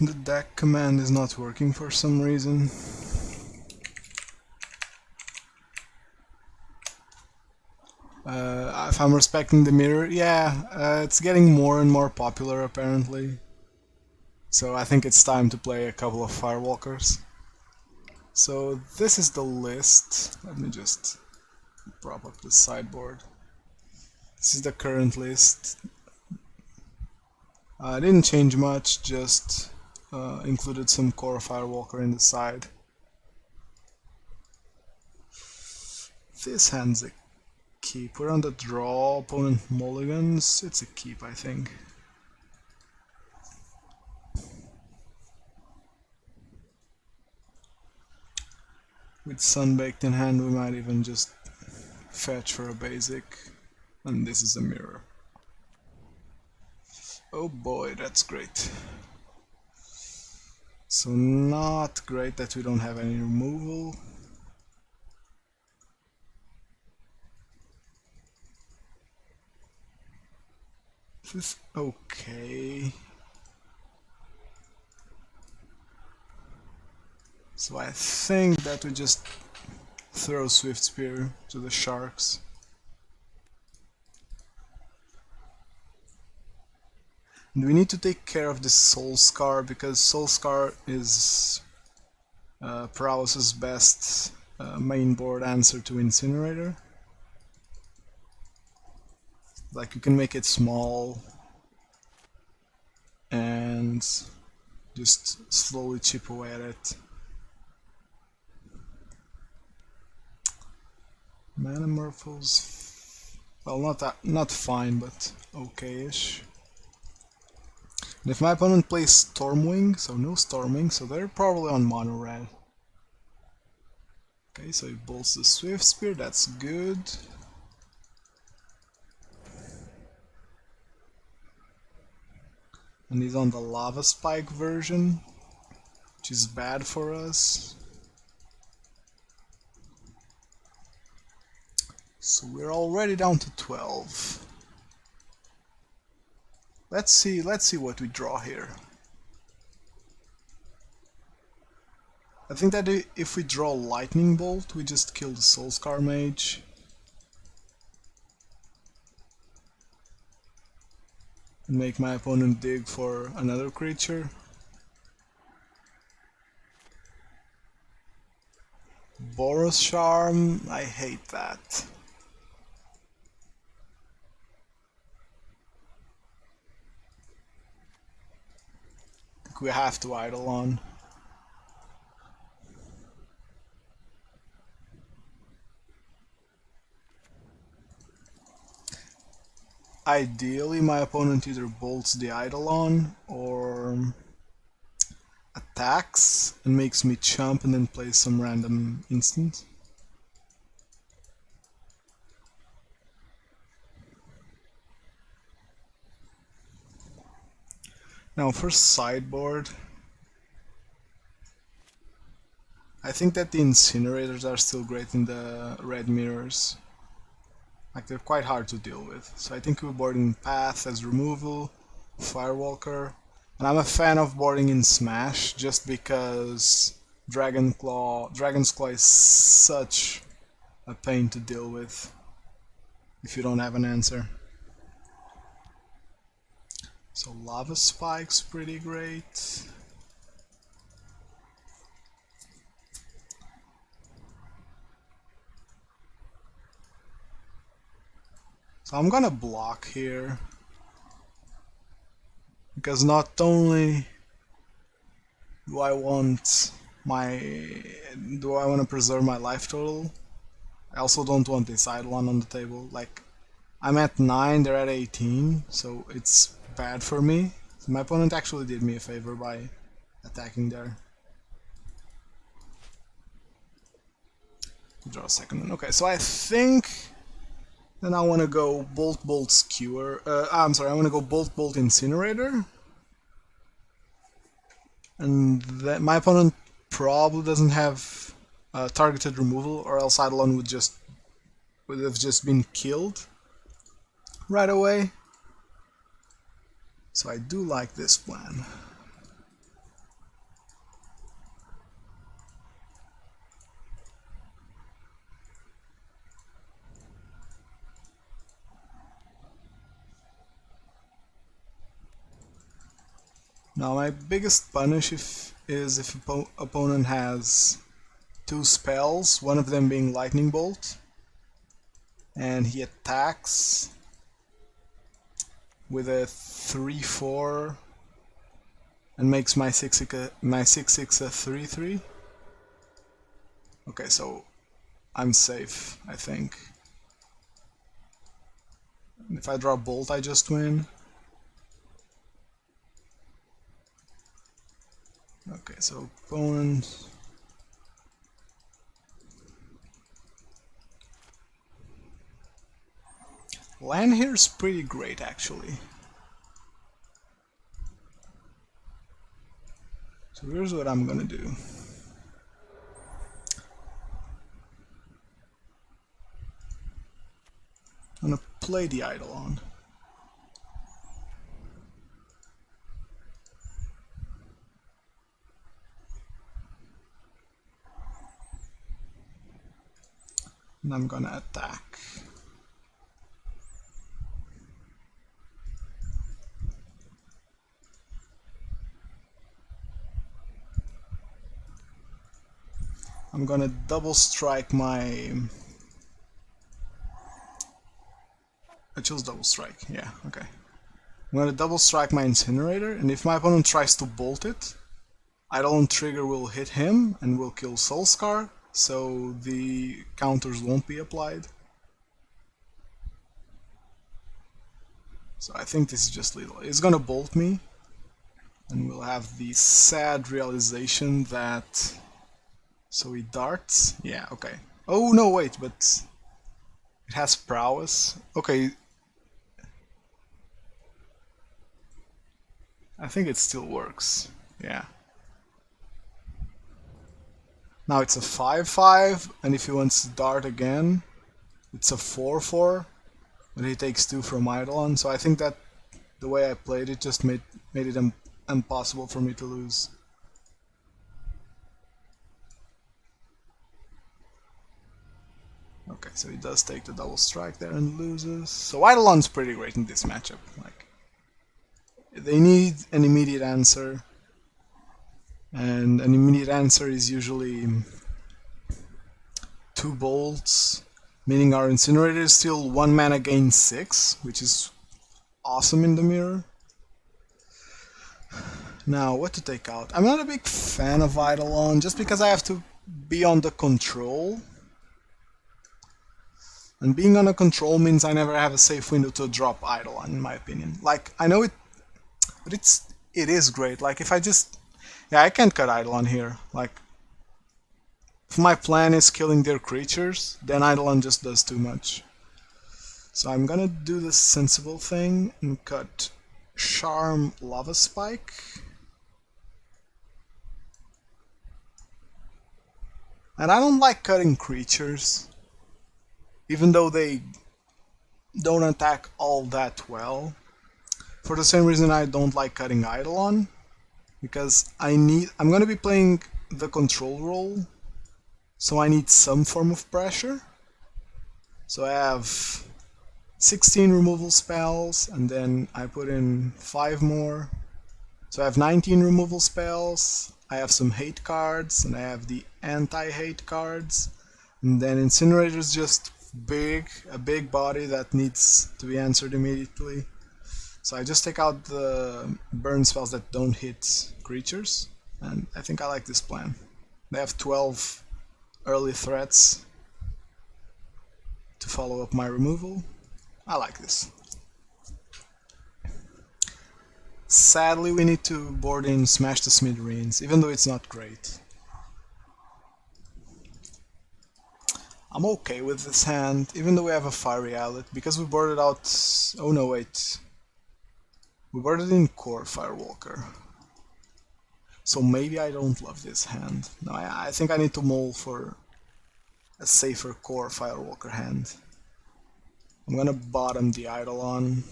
The deck command is not working for some reason. If I'm respecting the mirror, yeah, it's getting more and more popular apparently. So I think it's time to play a couple of Firewalkers. So this is the list. Let me just prop up the sideboard. This is the current list. I didn't change much, just included some core Firewalker in the side. This hand's a keep. We're on the draw, opponent mulligans. It's a keep, I think. With Sunbaked in hand, we might even just fetch for a basic. And this is a mirror. Oh boy, that's great. So not great that we don't have any removal. This is okay. So I think that we just throw Swift Spear to the sharks. And we need to take care of this Soul Scar, because Soul Scar is Paralysis' best mainboard answer to Incinerator. Like, you can make it small and just slowly chip away at it. Manamorphos, well, not fine, but okay-ish. And if my opponent plays Stormwing, so no Stormwing, so they're probably on mono red. Okay, so he bolts the Swift Spear, that's good. And he's on the Lava Spike version, which is bad for us. So we're already down to 12. Let's see what we draw here. I think that if we draw Lightning Bolt, we just kill the Soulscar Mage. And make my opponent dig for another creature. Boros Charm, I hate that. I think we have to Eidolon. Ideally, my opponent either bolts the Eidolon or attacks and makes me chump and then plays some random instant. Now for sideboard, I think that the Incinerators are still great in the red mirrors. Like, they're quite hard to deal with. So I think we're boarding Path as removal, Firewalker, and I'm a fan of boarding in Smash just because Dragon's Claw is such a pain to deal with if you don't have an answer. So Lava Spike's pretty great. So I'm gonna block here, because not only do I want to preserve my life total, I also don't want this Eidolon on the table. Like, I'm at 9, they're at 18, so it's bad for me. So my opponent actually did me a favor by attacking there. Draw a second one. Okay, so I think then I want to go Bolt Skewer. I'm sorry, I want to go Bolt Incinerator. And that my opponent probably doesn't have targeted removal, or else Eidolon would have just been killed right away. So I do like this plan. Now my biggest punish is if opponent has 2 spells, one of them being Lightning Bolt, and he attacks with a 3/4 and makes my 6/6 a 3/3. Okay, so I'm safe, I think. If I draw Bolt, I just win. Okay, so opponent. Land here is pretty great, actually. So here's what I'm gonna do. I'm gonna play the Eidolon. And I'm gonna attack. I'm gonna double strike my... I chose double strike, yeah, okay. I'm gonna double strike my Incinerator, and if my opponent tries to bolt it, Eidolon trigger will hit him and will kill Soulscar, so the counters won't be applied. So I think this is just lethal. It's gonna bolt me, and we'll have the sad realization that... So he darts? Yeah, okay. Oh no, wait, but... It has prowess. Okay. I think it still works. Yeah. Now it's a 5/5, and if he wants to dart again, it's a 4/4, but he takes 2 from Eidolon, so I think that the way I played it just made it impossible for me to lose. Okay, so he does take the double strike there and loses. So Eidolon's pretty great in this matchup. Like, they need an immediate answer, and an immediate answer is usually 2 bolts, meaning our Incinerator is still 1 mana gain 6, which is awesome in the mirror. Now, what to take out? I'm not a big fan of Eidolon, just because I have to be on the control. And being on a control means I never have a safe window to drop Eidolon, in my opinion. Like, I know it, but it is great. Like, if I just... Yeah, I can't cut Eidolon here. Like, if my plan is killing their creatures, then Eidolon just does too much. So I'm gonna do the sensible thing and cut Charm Lava Spike. And I don't like cutting creatures, even though they don't attack all that well. For the same reason I don't like cutting Eidolon, because I'm gonna be playing the control role, so I need some form of pressure. So I have 16 removal spells, and then I put in 5 more. So I have 19 removal spells, I have some hate cards, and I have the anti-hate cards. And then Incinerator is just a big body that needs to be answered immediately. So I just take out the burn spells that don't hit creatures, and I think I like this plan. They have 12 early threats to follow up my removal. I like this. Sadly, we need to board in Smash the Smithereens, even though it's not great. I'm okay with this hand, even though we have a Fiery Outlet, because we boarded out... Oh no, wait. We boarded in Core Firewalker. So maybe I don't love this hand. No, I think I need to mull for a safer Core Firewalker hand. I'm gonna bottom the Eidolon.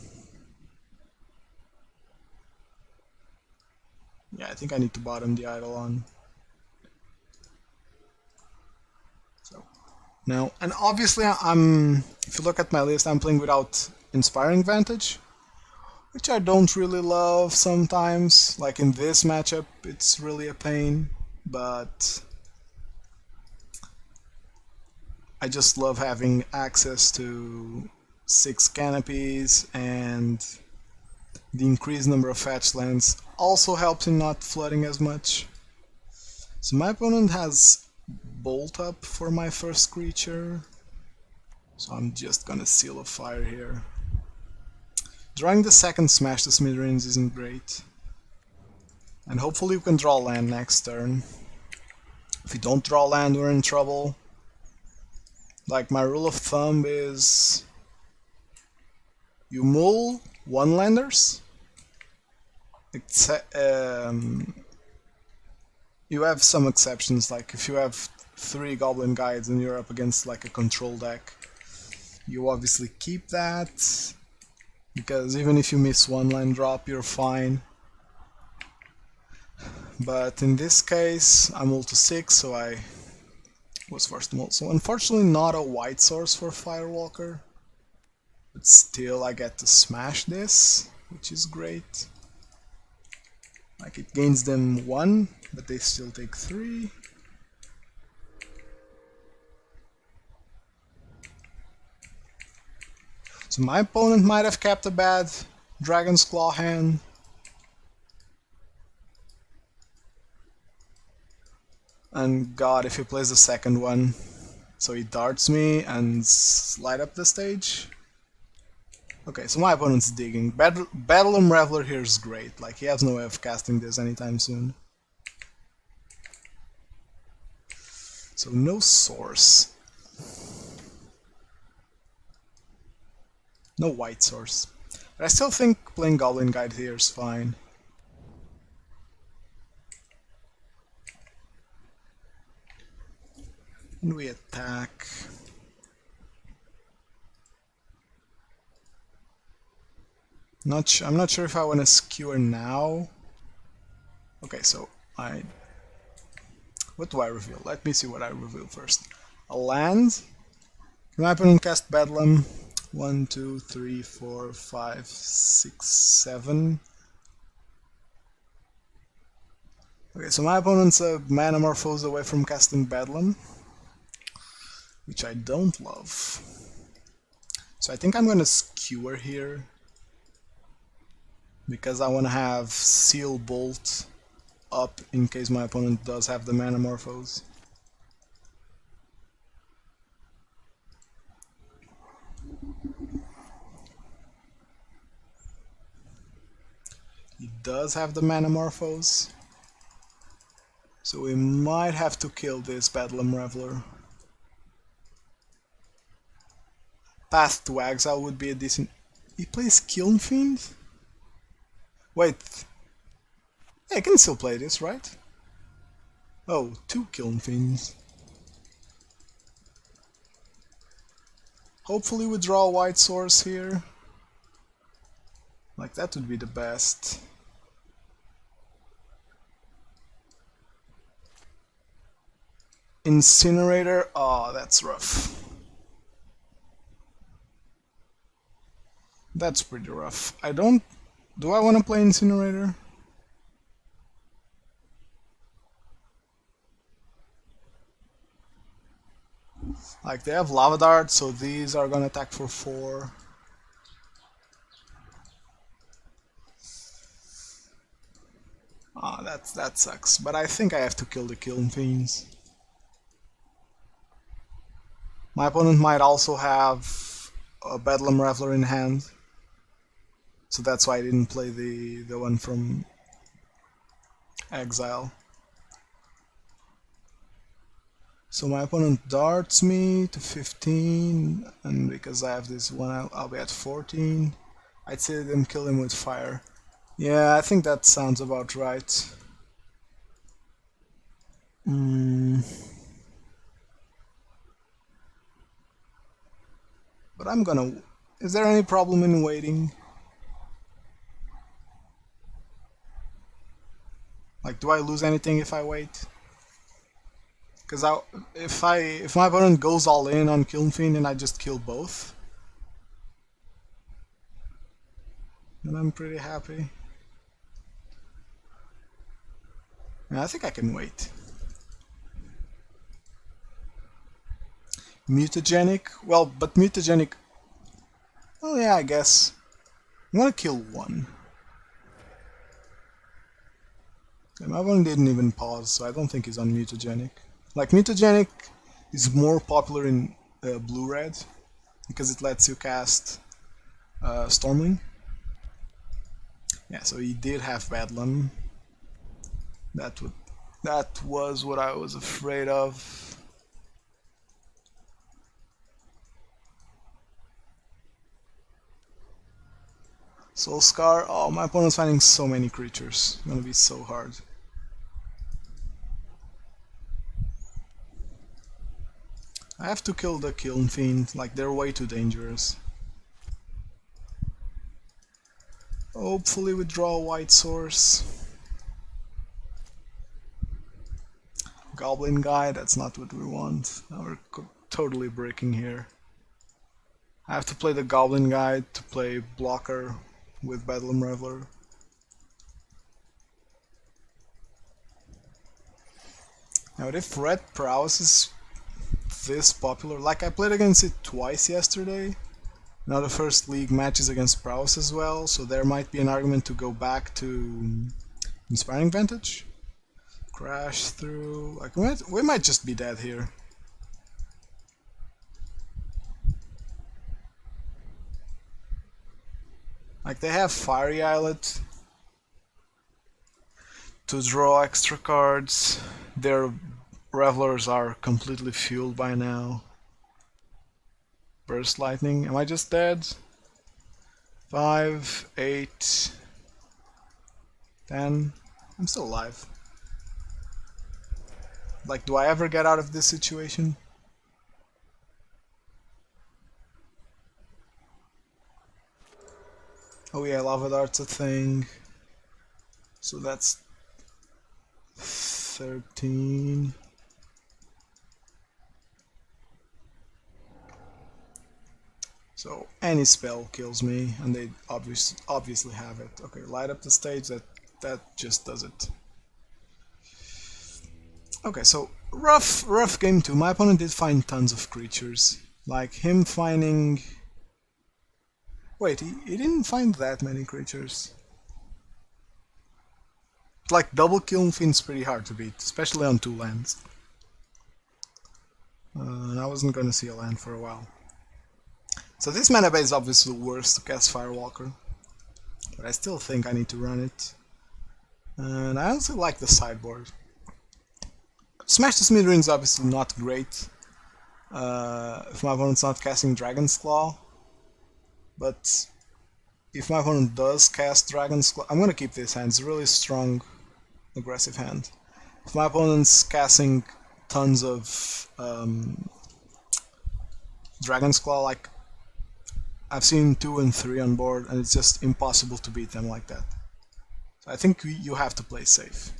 Yeah, I think I need to bottom the Eidolon. So now, and obviously if you look at my list, I'm playing without Inspiring Vantage, which I don't really love sometimes. Like in this matchup, it's really a pain, but I just love having access to 6 canopies, and the increased number of fetch lands also helps in not flooding as much. So my opponent has Bolt up for my first creature, so I'm just gonna Seal of Fire here. Drawing the second Smash the Smithereens isn't great. And hopefully we can draw land next turn. If we don't draw land, we're in trouble. Like, my rule of thumb is you mull one-landers. You have some exceptions, like if you have 3 Goblin Guides and you're up against like a control deck, you obviously keep that, because even if you miss one land drop, you're fine. But in this case, I mull to 6, so I was forced to mull. So unfortunately not a white source for Firewalker, but still I get to smash this, which is great. Like, it gains them 1, but they still take 3. So my opponent might have kept a bad Dragon's Claw hand. And god, if he plays the second one. So he darts me and slide up the stage. Okay, so my opponent's digging. Bedlam Reveler here is great, like he has no way of casting this anytime soon. So no source. No white source. But I still think playing Goblin Guide here is fine. And we attack. I'm not sure if I want to skewer now. Okay, so what do I reveal? Let me see what I reveal first. A land. Can my opponent cast Bedlam? 1, 2, 3, 4, 5, 6, 7. Okay, so my opponent's a Manamorphose away from casting Bedlam, which I don't love. So I think I'm gonna skewer here, because I want to have Seal Bolt up in case my opponent does have the Manamorphose. He does have the Manamorphose, so we might have to kill this Bedlam Reveler. Path to Exile would be a decent... He plays Kiln Fiend? Wait, I can still play this, right? Oh, 2 Kiln Fiends. Hopefully we draw a white source here. Like, that would be the best. Incinerator, oh, that's rough. That's pretty rough. Do I want to play Incinerator? Like, they have Lava Dart, so these are gonna attack for 4. Ah, that sucks. But I think I have to kill the Kiln Fiends. My opponent might also have a Bedlam Reveler in hand, so that's why I didn't play the one from Exile. So my opponent darts me to 15, and because I have this one, I'll be at 14. I'd say them kill him with fire. Yeah, I think that sounds about right. But I'm gonna... Is there any problem in waiting? Like, do I lose anything if I wait? Because if my opponent goes all in on Kiln Fiend and I just kill both, and I'm pretty happy. And I think I can wait. Mutagenic? Well, but mutagenic... Oh yeah, I guess. I'm gonna kill one. Okay, my one didn't even pause, so I don't think he's on mutagenic. Like, mutagenic is more popular in blue-red, because it lets you cast Stormwing. Yeah, so he did have Bedlam. That was what I was afraid of. Soul Scar. Oh, my opponent's finding so many creatures. It's gonna be so hard. I have to kill the Kiln Fiend. Like, they're way too dangerous. Hopefully withdraw a white source. Goblin guy, that's not what we want. Now we're totally breaking here. I have to play the Goblin guy to play blocker with Bedlam Reveler. Now if Red Prowess is this popular, like I played against it twice yesterday. Now the first league matches against Prowess as well, so there might be an argument to go back to Inspiring Vantage. Crash through, like we might just be dead here. Like they have Fiery Islet to draw extra cards. Their Revelers are completely fueled by now. Burst Lightning. Am I just dead? 5, 8, 10. I'm still alive. Like, do I ever get out of this situation? Oh yeah, Lava Dart's a thing. So that's 13. So any spell kills me, and they obviously have it. Okay, light up the stage. That just does it. Okay, so rough game 2. My opponent did find tons of creatures. Like him finding... Wait, he didn't find that many creatures. Like double Kiln Fiend's pretty hard to beat, especially on 2 lands. And I wasn't gonna see a land for a while. So this mana base is obviously worse to cast Firewalker, but I still think I need to run it. And I also like the sideboard. Smash the Smithereens is obviously not great if my opponent's not casting Dragon's Claw, but if my opponent does cast Dragon's Claw, I'm gonna keep this hand. It's a really strong, aggressive hand. If my opponent's casting tons of Dragon's Claw, like I've seen 2 and 3 on board, and it's just impossible to beat them like that. So I think you have to play safe.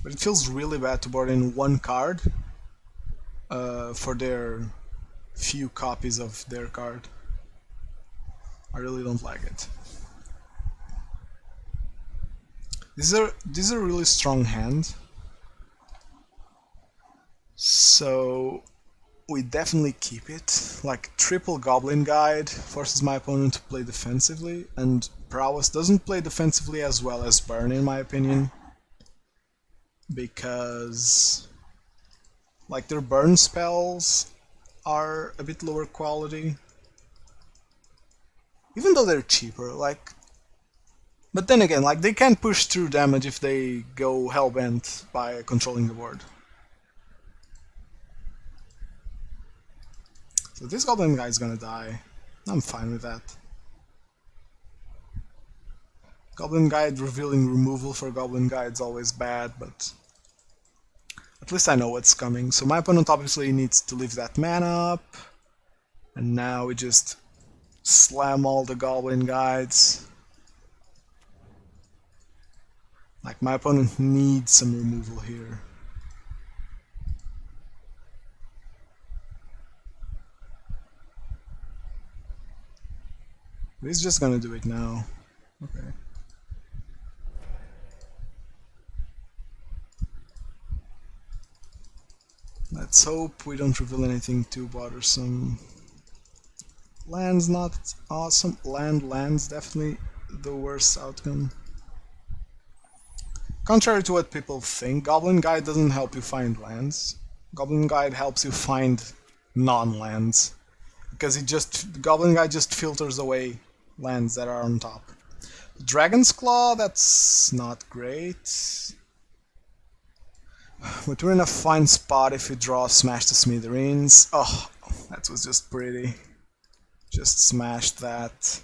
But it feels really bad to board in 1 card for their few copies of their card. I really don't like it. This is a really strong hand. So we definitely keep it. Like triple Goblin Guide forces my opponent to play defensively, and Prowess doesn't play defensively as well as Burn in my opinion, because like their burn spells are a bit lower quality, even though they're cheaper. Like, but then again, like they can push through damage if they go hellbent by controlling the board. So this Goblin guy is gonna die. I'm fine with that. Goblin Guide revealing removal for Goblin Guide is always bad, but at least I know what's coming. So my opponent obviously needs to leave that mana up, and now we just slam all the Goblin Guides. Like my opponent needs some removal here. He's just gonna do it now. Okay. Let's hope we don't reveal anything too bothersome. Land's not awesome. Land's definitely the worst outcome. Contrary to what people think, Goblin Guide doesn't help you find lands. Goblin Guide helps you find non-lands. Because Goblin Guide just filters away lands that are on top. Dragon's Claw, that's not great. But we're in a fine spot if we draw Smash to Smithereens. Oh, that was just pretty. Just smashed that.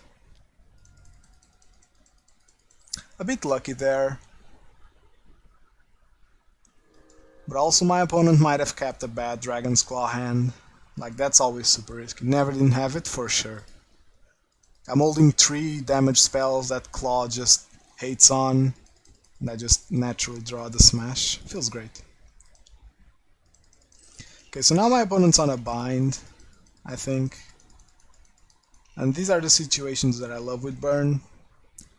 A bit lucky there. But also my opponent might have kept a bad Dragon's Claw hand. Like, that's always super risky. Never didn't have it for sure. I'm holding 3 damage spells that Claw just hates on. And I just naturally draw the smash. Feels great. Okay, so now my opponent's on a bind, I think. And these are the situations that I love with Burn.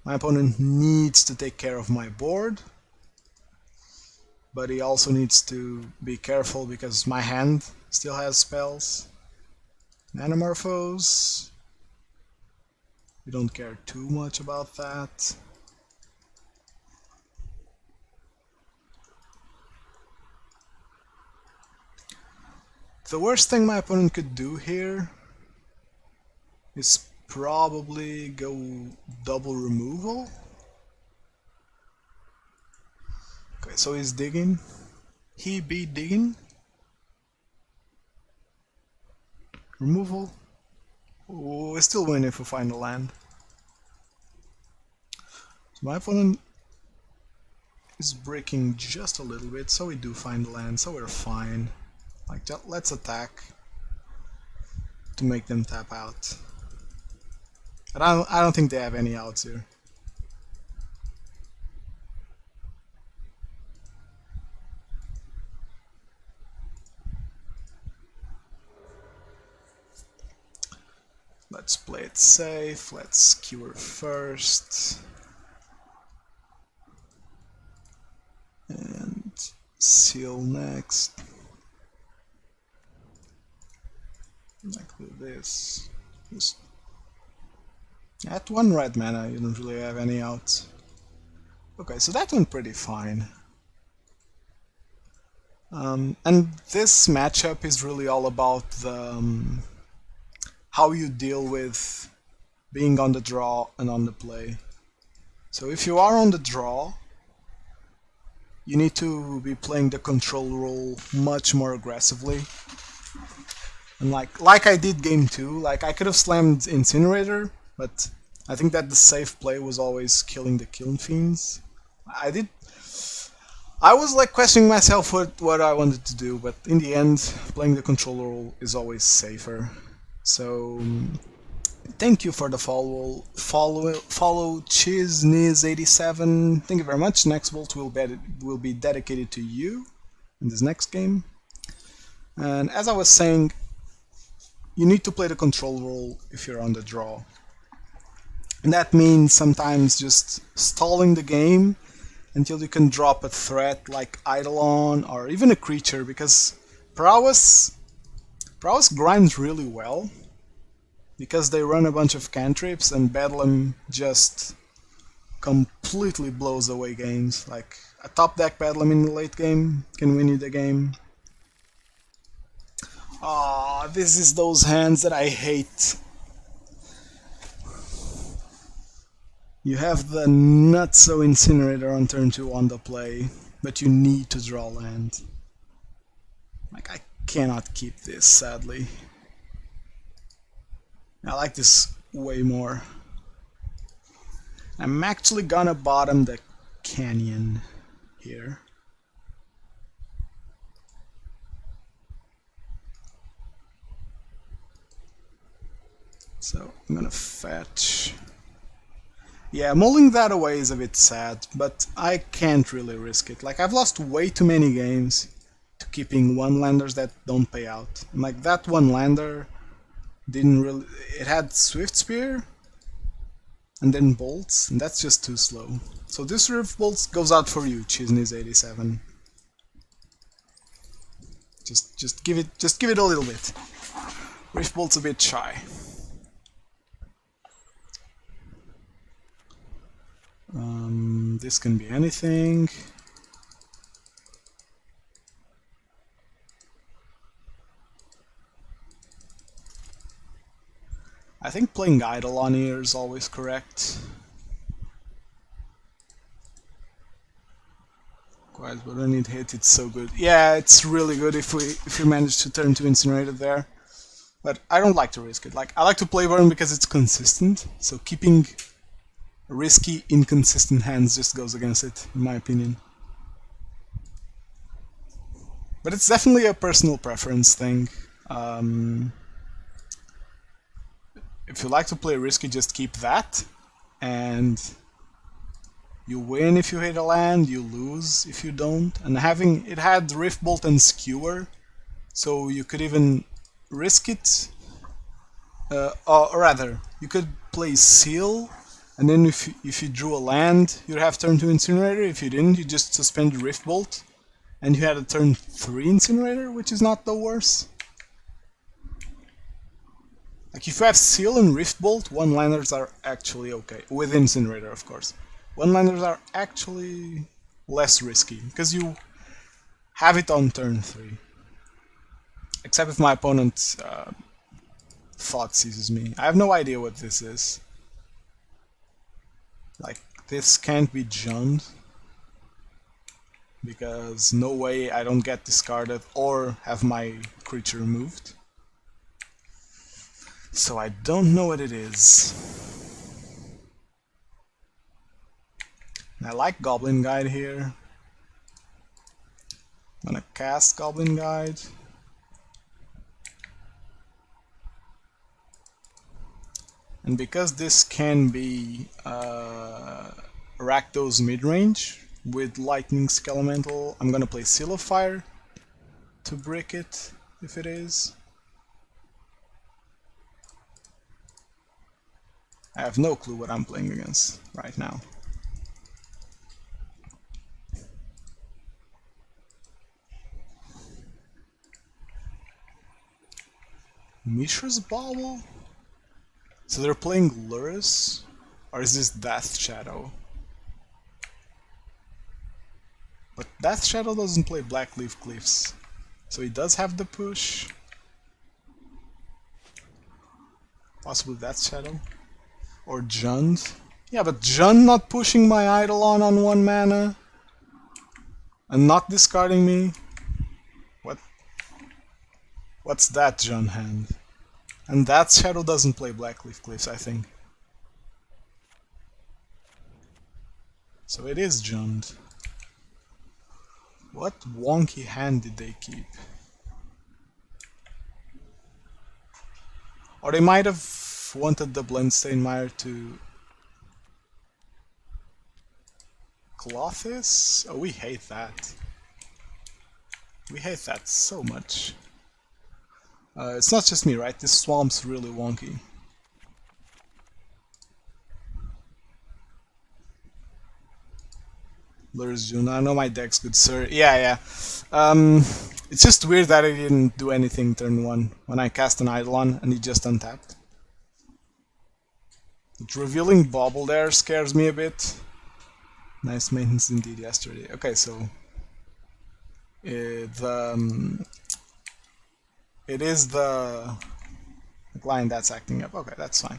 My opponent needs to take care of my board. But he also needs to be careful because my hand still has spells. Manamorphose. We don't care too much about that. The worst thing my opponent could do here is probably go double removal. Okay, so he's digging. He be digging. Removal. Oh, we still win if we find a land. So my opponent is breaking just a little bit, so we do find a land, so we're fine. Like, let's attack to make them tap out. But I don't think they have any outs here. Let's play it safe, let's cure first. And seal next. Like with this. Just at 1 red mana, you don't really have any outs. Okay, so that went pretty fine. And this matchup is really all about the how you deal with being on the draw and on the play. So if you are on the draw, you need to be playing the control role much more aggressively. And like I did game 2, like I could have slammed Incinerator, but I think that the safe play was always killing the Kiln Fiends. I was like questioning myself what I wanted to do, but in the end, playing the control role is always safer. So thank you for the follow Chizniz87. Thank you very much. Next Bolt will be dedicated to you in this next game. And as I was saying, you need to play the control role if you're on the draw. And that means sometimes just stalling the game until you can drop a threat like Eidolon or even a creature, because Prowess grinds really well because they run a bunch of cantrips and Bedlam just completely blows away games. Like a top deck Bedlam in the late game can win you the game. Ah, this is those hands that I hate. You have the Nutso Incinerator on turn 2 on the play, but you need to draw land. Like, I cannot keep this, sadly. I like this way more. I'm actually gonna bottom the canyon here. So I'm gonna fetch. Yeah, mulling that away is a bit sad, but I can't really risk it. Like, I've lost way too many games to keeping one-landers that don't pay out. And like, that one-lander didn't really... It had Swift Spear, and then bolts, and that's just too slow. So this Rift Bolts goes out for you, Chisneys87. Just give it a little bit. Rift Bolt's a bit shy. This can be anything. I think playing Eidolon here is always correct. Quiet, but when it hits, it's so good. Yeah, it's really good if we manage to turn to Incinerator there. But I don't like to risk it. Like, I like to play burn because it's consistent. So keeping risky, inconsistent hands just goes against it, in my opinion. But it's definitely a personal preference thing. If you like to play risky, just keep that, and you win if you hit a land, you lose if you don't. And having it had Rift Bolt and Skewer, so you could even risk it, or rather, you could play Seal, and then if you drew a land, you'd have turn 2 Incinerator. If you didn't, you just suspended Rift Bolt, and you had a turn 3 Incinerator, which is not the worst. Like, if you have Seal and Rift Bolt, one-landers are actually okay. With Incinerator, of course. One-landers are actually less risky, because you have it on turn 3. Except if my opponent thought seizes me. I have no idea what this is. Like, this can't be Jund, because no way I don't get discarded or have my creature removed. So I don't know what it is. I like Goblin Guide here. I'm gonna cast Goblin Guide. And because this can be Rakdos mid-range with Lightning Skelemental, I'm gonna play Seal of Fire to brick it, if it is. I have no clue what I'm playing against right now. Mishra's Bauble? So they're playing Lurrus? Or is this Death Shadow? But Death Shadow doesn't play Blackleaf Cliffs. So he does have the push. Possibly Death Shadow. Or Jund. Yeah, but Jund not pushing my Eidolon on 1 mana. And not discarding me. What's that Jund hand? And that Shadow doesn't play Blackleaf Cliffs, I think. So it is Jund. What wonky hand did they keep? Or they might have wanted the Blendstainmire to Clothis? Oh, we hate that. We hate that so much. It's not just me, right? This swamp's really wonky. Lures June. I know my deck's good, sir. Yeah. It's just weird that I didn't do anything turn 1 when I cast an Eidolon and he just untapped. But revealing Bauble there scares me a bit. Nice maintenance indeed yesterday. Okay, so it is the line that's acting up. Okay, that's fine.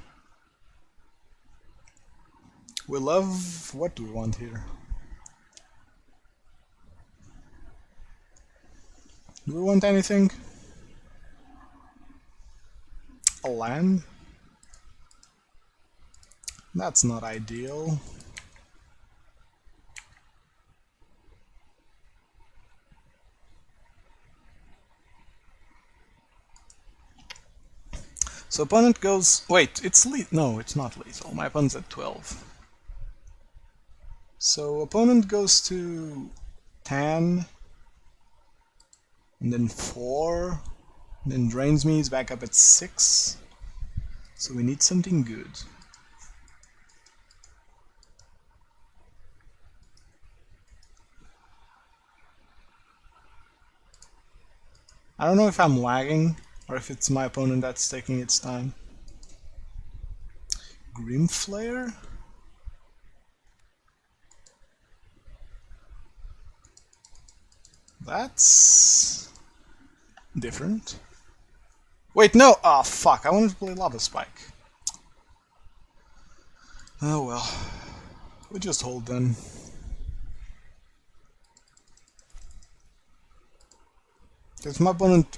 We love... what do we want here? Do we want anything? A land? That's not ideal. So opponent goes... wait, it's lethal. No, it's not lethal. My opponent's at 12. So opponent goes to 10, and then 4, and then drains me. He's back up at 6. So we need something good. I don't know if I'm lagging or if it's my opponent that's taking its time. Grim Flare? That's different. Wait, no! Ah, oh, fuck, I wanted to play Lava Spike. Oh well. We just hold then. If my opponent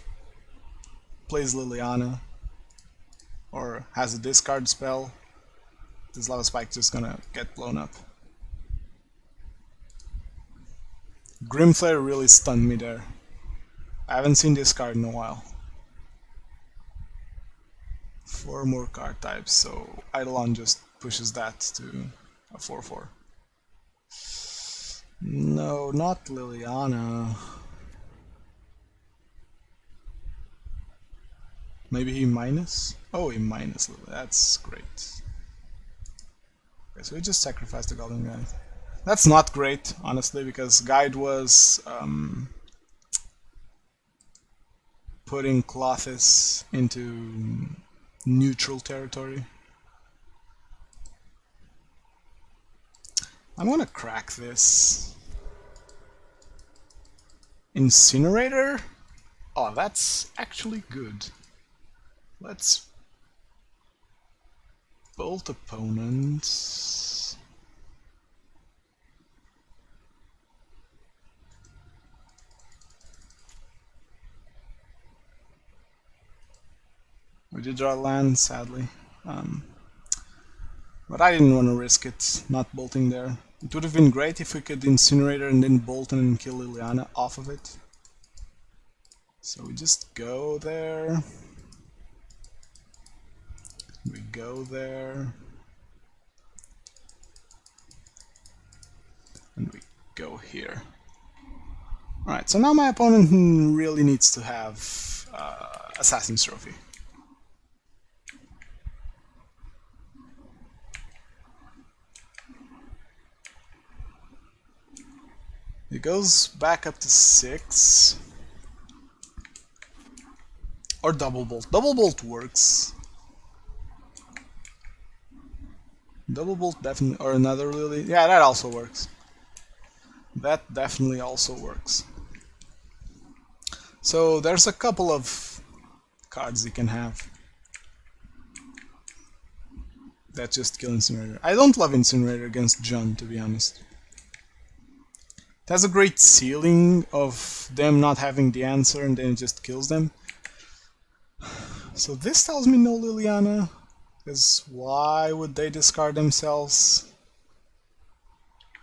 plays Liliana or has a discard spell, this Lava Spike just gonna get blown up. Grimflare really stunned me there. I haven't seen this card in a while. 4 more card types, so Eidolon just pushes that to a 4/4. No, not Liliana. Maybe he minus? Oh, he minus Lily. That's great. Okay, so we just sacrificed the Golden Guide. That's not great, honestly, because Guide was putting Clothis into neutral territory. I'm gonna crack this. Incinerator? Oh, that's actually good. Let's bolt opponents. We did draw land, sadly. But I didn't want to risk it, not bolting there. It would have been great if we could Incinerator and then bolt and kill Liliana off of it. So we just go there. We go there. And we go here. Alright, so now my opponent really needs to have Assassin's Trophy. It goes back up to 6. Or Double Bolt. Double Bolt works. Double Bolt definitely, or another Lily. Yeah, that also works. That definitely also works. So there's a couple of cards you can have that just kill Incinerator. I don't love Incinerator against Jund, to be honest. It has a great ceiling of them not having the answer and then it just kills them. So this tells me no Liliana, because why would they discard themselves?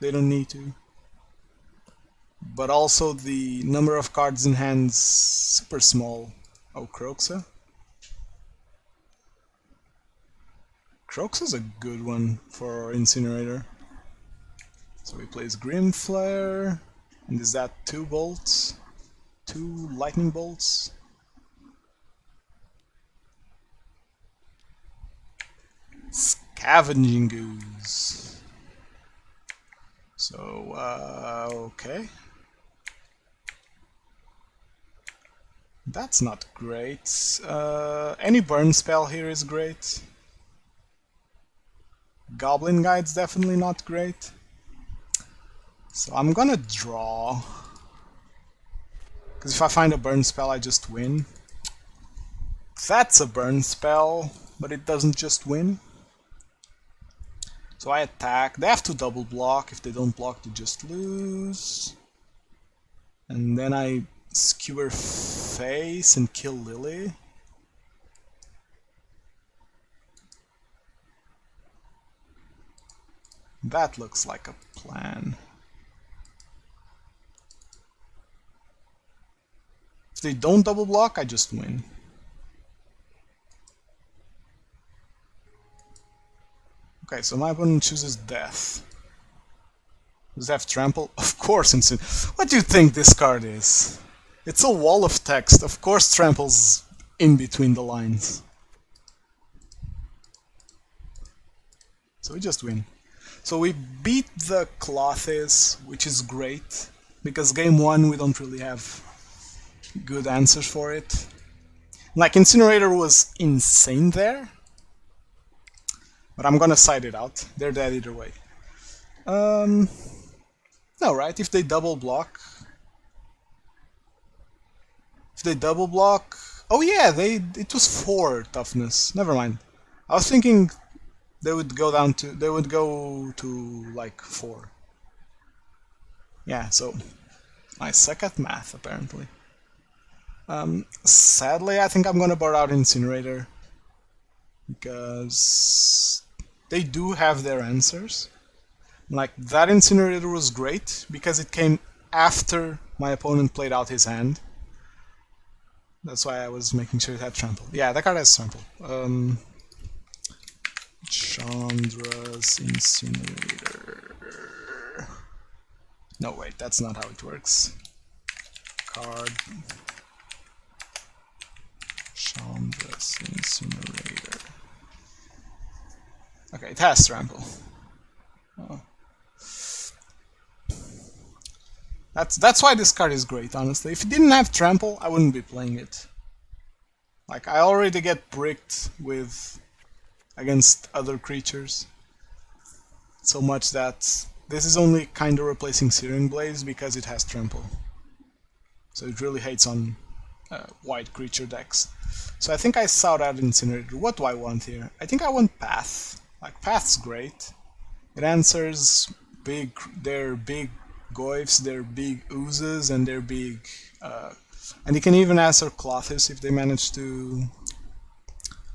They don't need to. But also the number of cards in hand is super small. Oh, Croxa? Croxa's a good one for Incinerator. So he plays Grimflare, and is that 2 bolts? 2 lightning bolts? Scavenging Ooze. So, okay. That's not great. Any burn spell here is great. Goblin Guide's definitely not great. So I'm gonna draw. Because if I find a burn spell, I just win. That's a burn spell, but it doesn't just win. So I attack. They have to double block. If they don't block, they just lose. And then I skewer face and kill Lily. That looks like a plan. If they don't double block, I just win. Okay, so my opponent chooses death. Does it have trample? Of course, what do you think this card is? It's a wall of text. Of course trample's in between the lines. So we just win. So we beat the Clothis, which is great, because game 1 we don't really have good answers for it. Like, Incinerator was insane there, but I'm gonna side it out. They're dead either way. No, right? If they double block... If they double block... Oh yeah, it was 4 toughness. Never mind. I was thinking they would go down to... They would go to, like, 4. Yeah, so... I suck at math, apparently. Sadly, I think I'm gonna board out Incinerator. Because... they do have their answers. Like, that Incinerator was great, because it came after my opponent played out his hand. That's why I was making sure it had trample. Yeah, that card has trample. Chandra's Incinerator. No, wait, that's not how it works. Card. Chandra's Incinerator. Okay, it has trample. Oh. That's why this card is great, honestly. If it didn't have trample, I wouldn't be playing it. Like, I already get bricked with against other creatures so much that this is only kinda replacing Searing Blaze because it has trample. So it really hates on white creature decks. So I think I sought out Incinerator. What do I want here? I think I want Path. Like, Path's great. It answers their big Goyfs, their big Oozes, and their big... and you can even answer Clothis if they manage to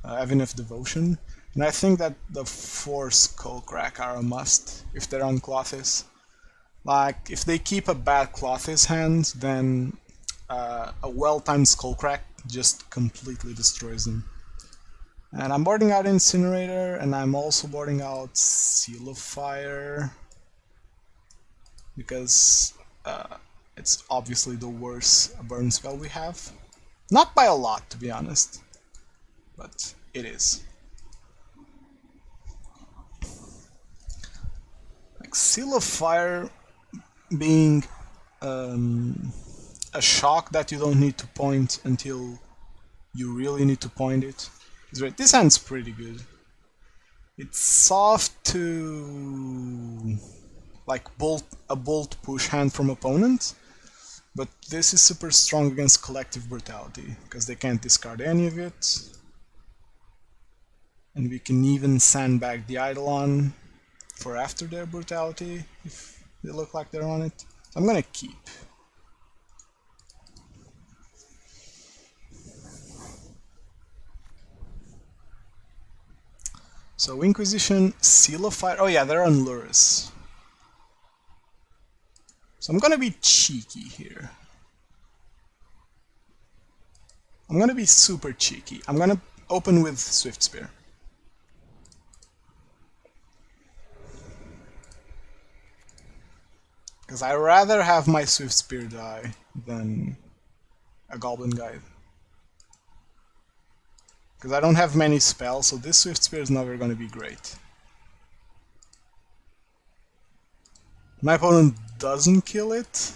have enough devotion. And I think that the 4 Skullcrack are a must if they're on Clothis. Like, if they keep a bad Clothis hand, then a well-timed Skullcrack just completely destroys them. And I'm boarding out Incinerator, and I'm also boarding out Seal of Fire, because it's obviously the worst burn spell we have. Not by a lot, to be honest, but it is. Like, Seal of Fire being a shock that you don't need to point until you really need to point it is great. This hand's pretty good. It's soft to like a bolt push hand from opponent, but this is super strong against Collective Brutality because they can't discard any of it, and we can even sandbag the Eidolon for after their Brutality if they look like they're on it. So I'm gonna keep. So Inquisition, Seal of Fire. Oh yeah, they're on Lurrus. So I'm gonna be cheeky here. I'm gonna be super cheeky. I'm gonna open with Swift Spear. Because I rather have my Swift Spear die than a Goblin Guide. Because I don't have many spells, so this Swift Spear is never going to be great. My opponent doesn't kill it.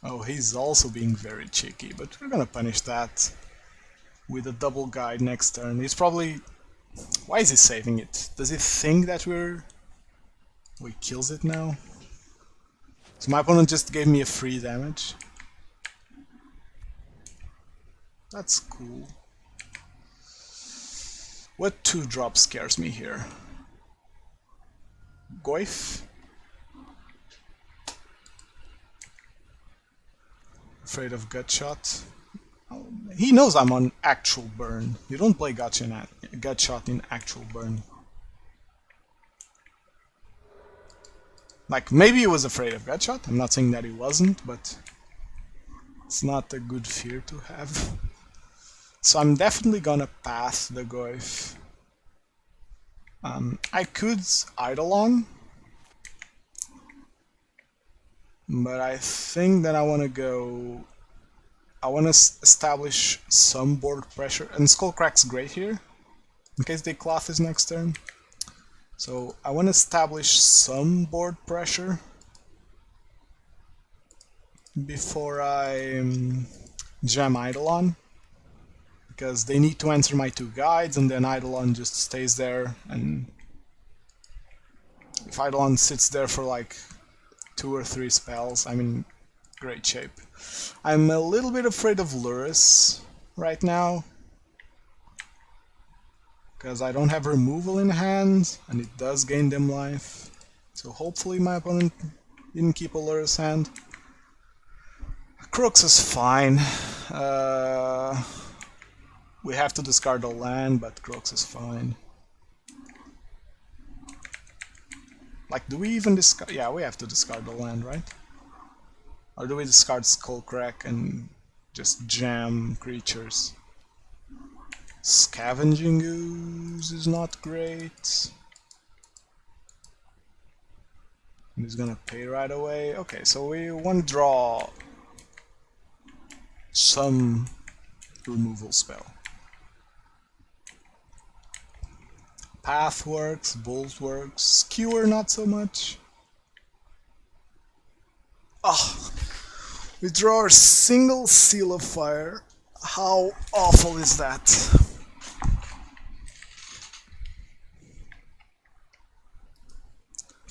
Oh, he's also being very cheeky, but we're going to punish that with a double guide next turn. He's probably... Why is he saving it? Does he think that we're... Oh, he kills it now? So my opponent just gave me a free damage. That's cool. What 2-drop scares me here? Goyf? Afraid of Gutshot? Oh, he knows I'm on actual burn. You don't play Gutshot in actual burn. Like, maybe he was afraid of Gutshot. I'm not saying that he wasn't, but it's not a good fear to have. So I'm definitely gonna pass the Goyf. I could Eidolon, but I think that I want to go... I want to establish some board pressure, and Skullcrack's great here, in case they cloth is next turn. So I want to establish some board pressure. before I jam Eidolon, because they need to answer my 2 guides, and then Eidolon just stays there, and if Eidolon sits there for like 2 or 3 spells, I'm in great shape. I'm a little bit afraid of Lurrus right now, because I don't have removal in hand, and it does gain them life. So hopefully my opponent didn't keep a Lurrus hand. Crooks is fine. We have to discard a land, but Crooks is fine. Like, do we even discard? Yeah, we have to discard the land, right? Or do we discard Skullcrack and just jam creatures? Scavenging Ooze is not great. He's gonna pay right away. Okay, so we want to draw some removal spell. Path works, Bolt works, Skewer not so much. Ah, we draw a single Seal of Fire. How awful is that?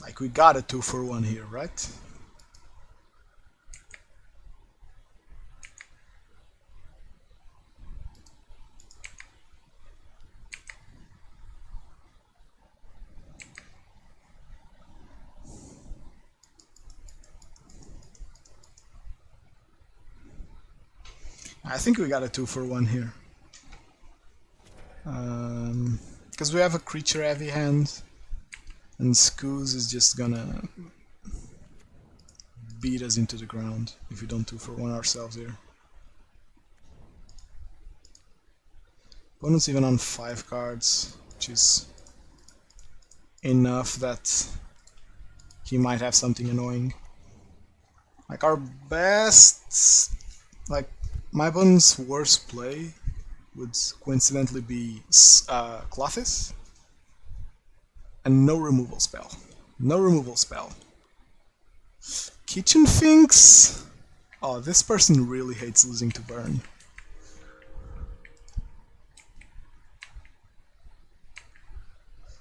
Like, we got a 2-for-1 here, right? I think we got a 2-for-1 here. Because we have a creature heavy hand, and Skoos is just gonna beat us into the ground if we don't 2-for-1 ourselves here. Opponent's even on 5 cards, which is enough that he might have something annoying. Like, our best... Like, my opponent's worst play would coincidentally be Clothis, and no removal spell. No removal spell. Kitchen Finks? Oh, this person really hates losing to burn.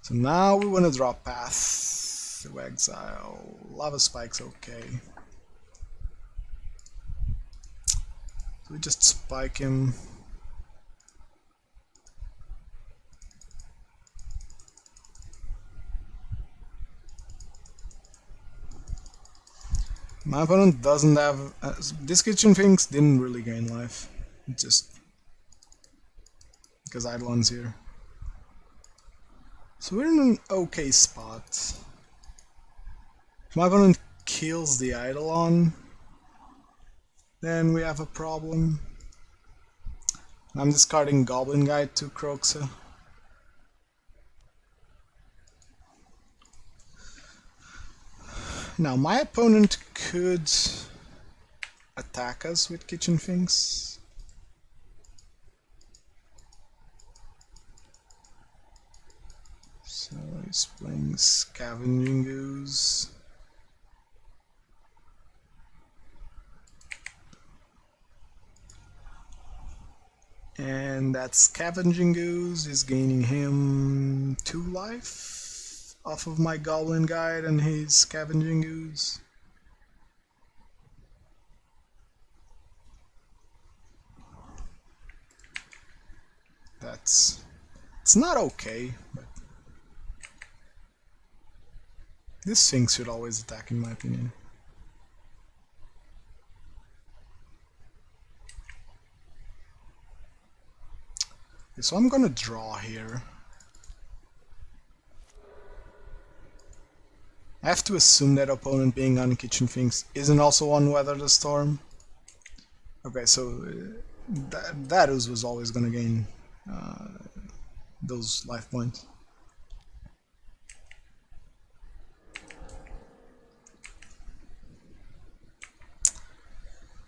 So now we want to draw Path to Exile. Lava Spike's okay. So we just spike him. My opponent doesn't have... this Kitchen Finks didn't really gain life. Just because Eidolon's here. So we're in an okay spot. If my opponent kills the Eidolon, then we have a problem. I'm discarding Goblin Guide to Kroxa. Now my opponent could attack us with Kitchen Finks. So he's playing Scavenging Ooze. And that Scavenging Ooze is gaining him 2 life off of my Goblin Guide and his Scavenging Ooze. It's not okay, but this Sphinx should always attack in my opinion. Okay, so I'm gonna draw here. I have to assume that opponent being on Kitchen Finks isn't also on Weather the Storm. Okay, so that Ooze was always gonna gain those life points.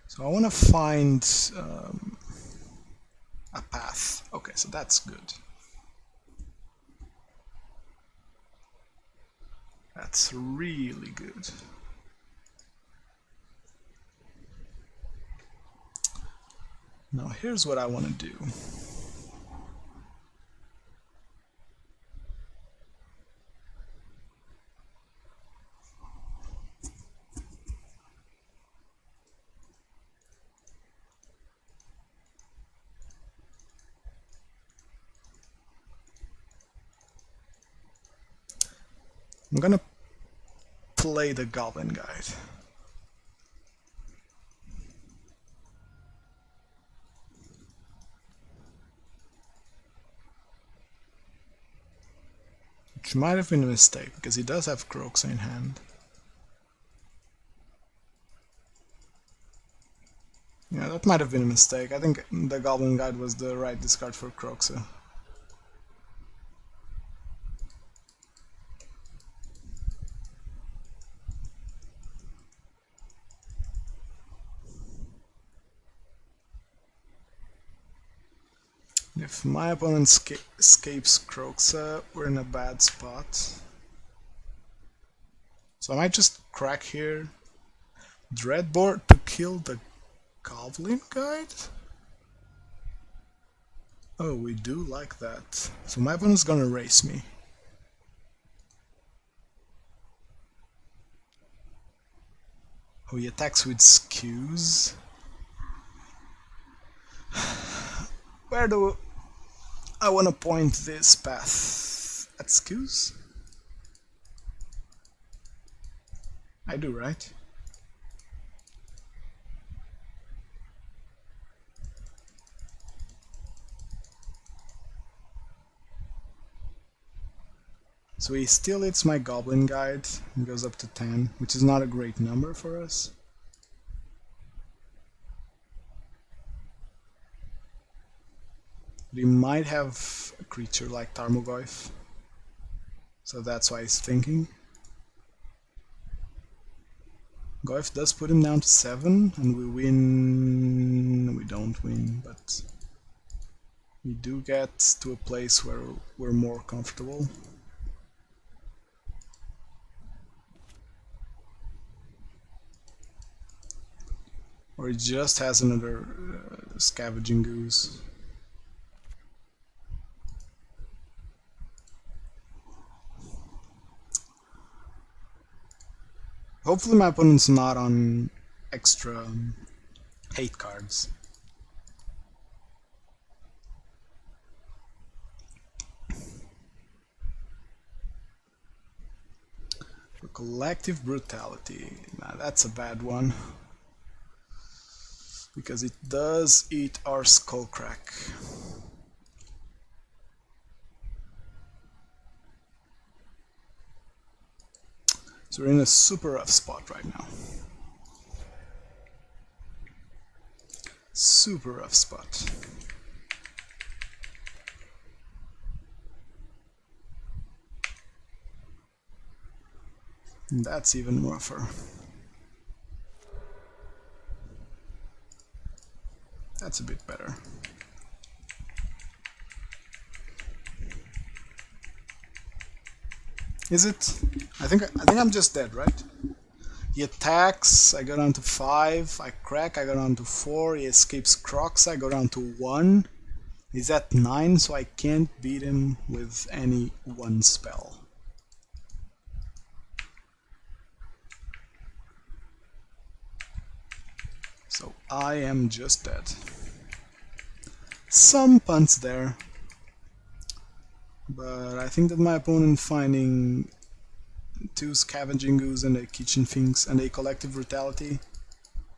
So I want to find a path. Okay, so that's good. That's really good. Now here's what I want to do. I'm gonna play the Goblin Guide. Which might have been a mistake, because he does have Kroxa in hand. Yeah, that might have been a mistake. I think the Goblin Guide was the right discard for Kroxa. If my opponent escapes Kroxa, we're in a bad spot. So I might just crack here. Dreadboard to kill the Goblin Guide? Oh, we do like that. So my opponent's gonna race me. Oh, he attacks with skews. Where do I want to point this path? At skews? I do, right? So he still hits my Goblin Guide and goes up to 10, which is not a great number for us. But he might have a creature like Tarmogoyf, so that's why he's thinking. Goyf does put him down to 7, and we win. We don't win, but we do get to a place where we're more comfortable. Or he just has another Scavenging Goose. Hopefully my opponent's not on extra hate cards. For Collective Brutality, now that's a bad one. Because it does eat our Skullcrack. So we're in a super rough spot right now. Super rough spot. And that's even rougher. That's a bit better. Is it? I think I'm just dead, right? He attacks, I go down to 5, I crack, I go down to 4, he escapes Crocs, I go down to 1. He's at 9, so I can't beat him with any 1 spell. So I am just dead. Some punts there. But I think that my opponent finding 2 Scavenging Goose and a Kitchen Finks and a Collective Brutality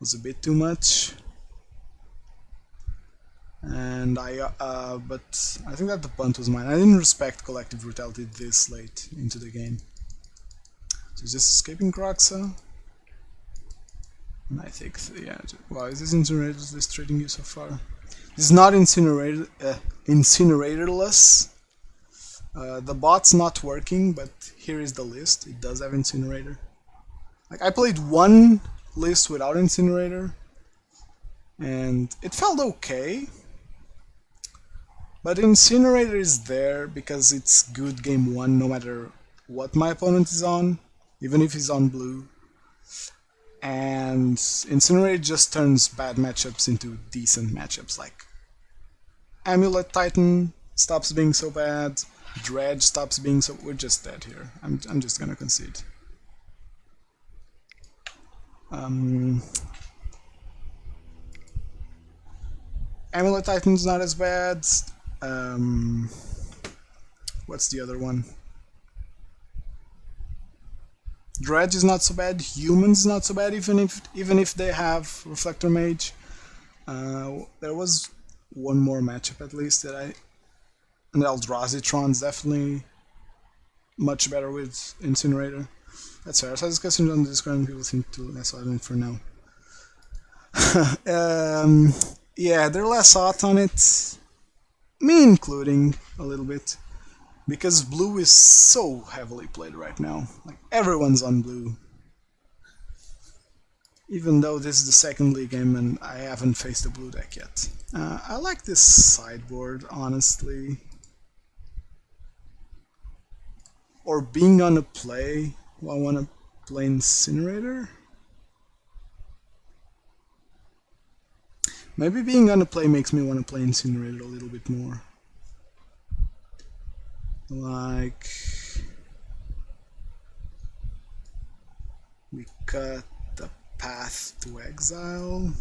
was a bit too much. And but I think that the punt was mine. I didn't respect Collective Brutality this late into the game. So is this escaping Kroxa? And I think, yeah, wow, is this Incinerator list treating you so far? This is not Incineratorless. The bot's not working, but here is the list. It does have Incinerator. Like, I played one list without Incinerator, and it felt okay. But Incinerator is there because it's good game 1 no matter what my opponent is on, even if he's on blue. And Incinerator just turns bad matchups into decent matchups. Like Amulet Titan stops being so bad, Dredge stops being so... We're just dead here. I'm just gonna concede. Amulet Titan's not as bad. What's the other one? Dredge is not so bad. Human's not so bad, even if they have Reflector Mage. There was one more matchup at least that I... And Eldrazi-tron's definitely much better with Incinerator. That's fair. So discussing on the Discord and people seem to less on it for now. Yeah, they're less hot on it. Me including a little bit. Because blue is so heavily played right now. Like, everyone's on blue. Even though this is the second league game and I haven't faced a blue deck yet. I like this sideboard, honestly. Or being on a play. I want to play Incinerator? Maybe being on a play makes me want to play Incinerator a little bit more. Like... We cut the path to exile.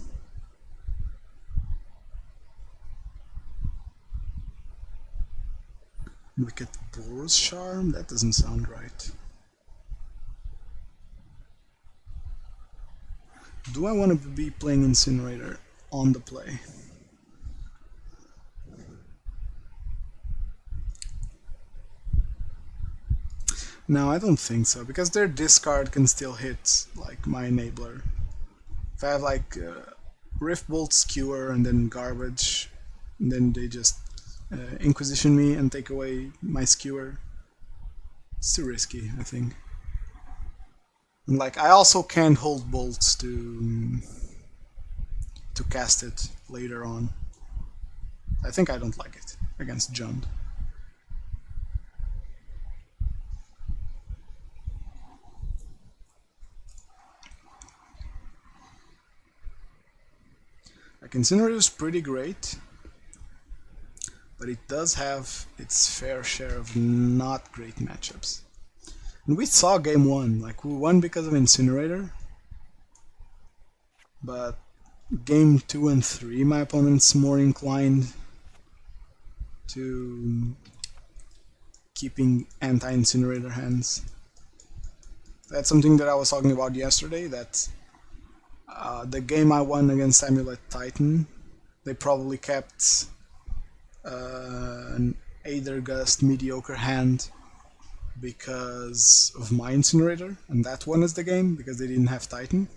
We get Boros Charm? That doesn't sound right. Do I want to be playing Incinerator on the play? No, I don't think so, because their discard can still hit, like, my enabler. If I have, like, Riftbolt, Skewer, and then Garbage, and then they just Inquisition me and take away my Skewer, it's too risky, I think. And, like, I also can't hold bolts to cast it later on. I think I don't like it against Jund. Like, Incinerator is pretty great, but it does have its fair share of not great matchups. And we saw game 1, like, we won because of Incinerator, but game 2 and 3 my opponent's more inclined to keeping anti-Incinerator hands. That's something that I was talking about yesterday, that the game I won against Amulet Titan, they probably kept an Aethergust mediocre hand because of my Incinerator, and that won us the game because they didn't have Titan.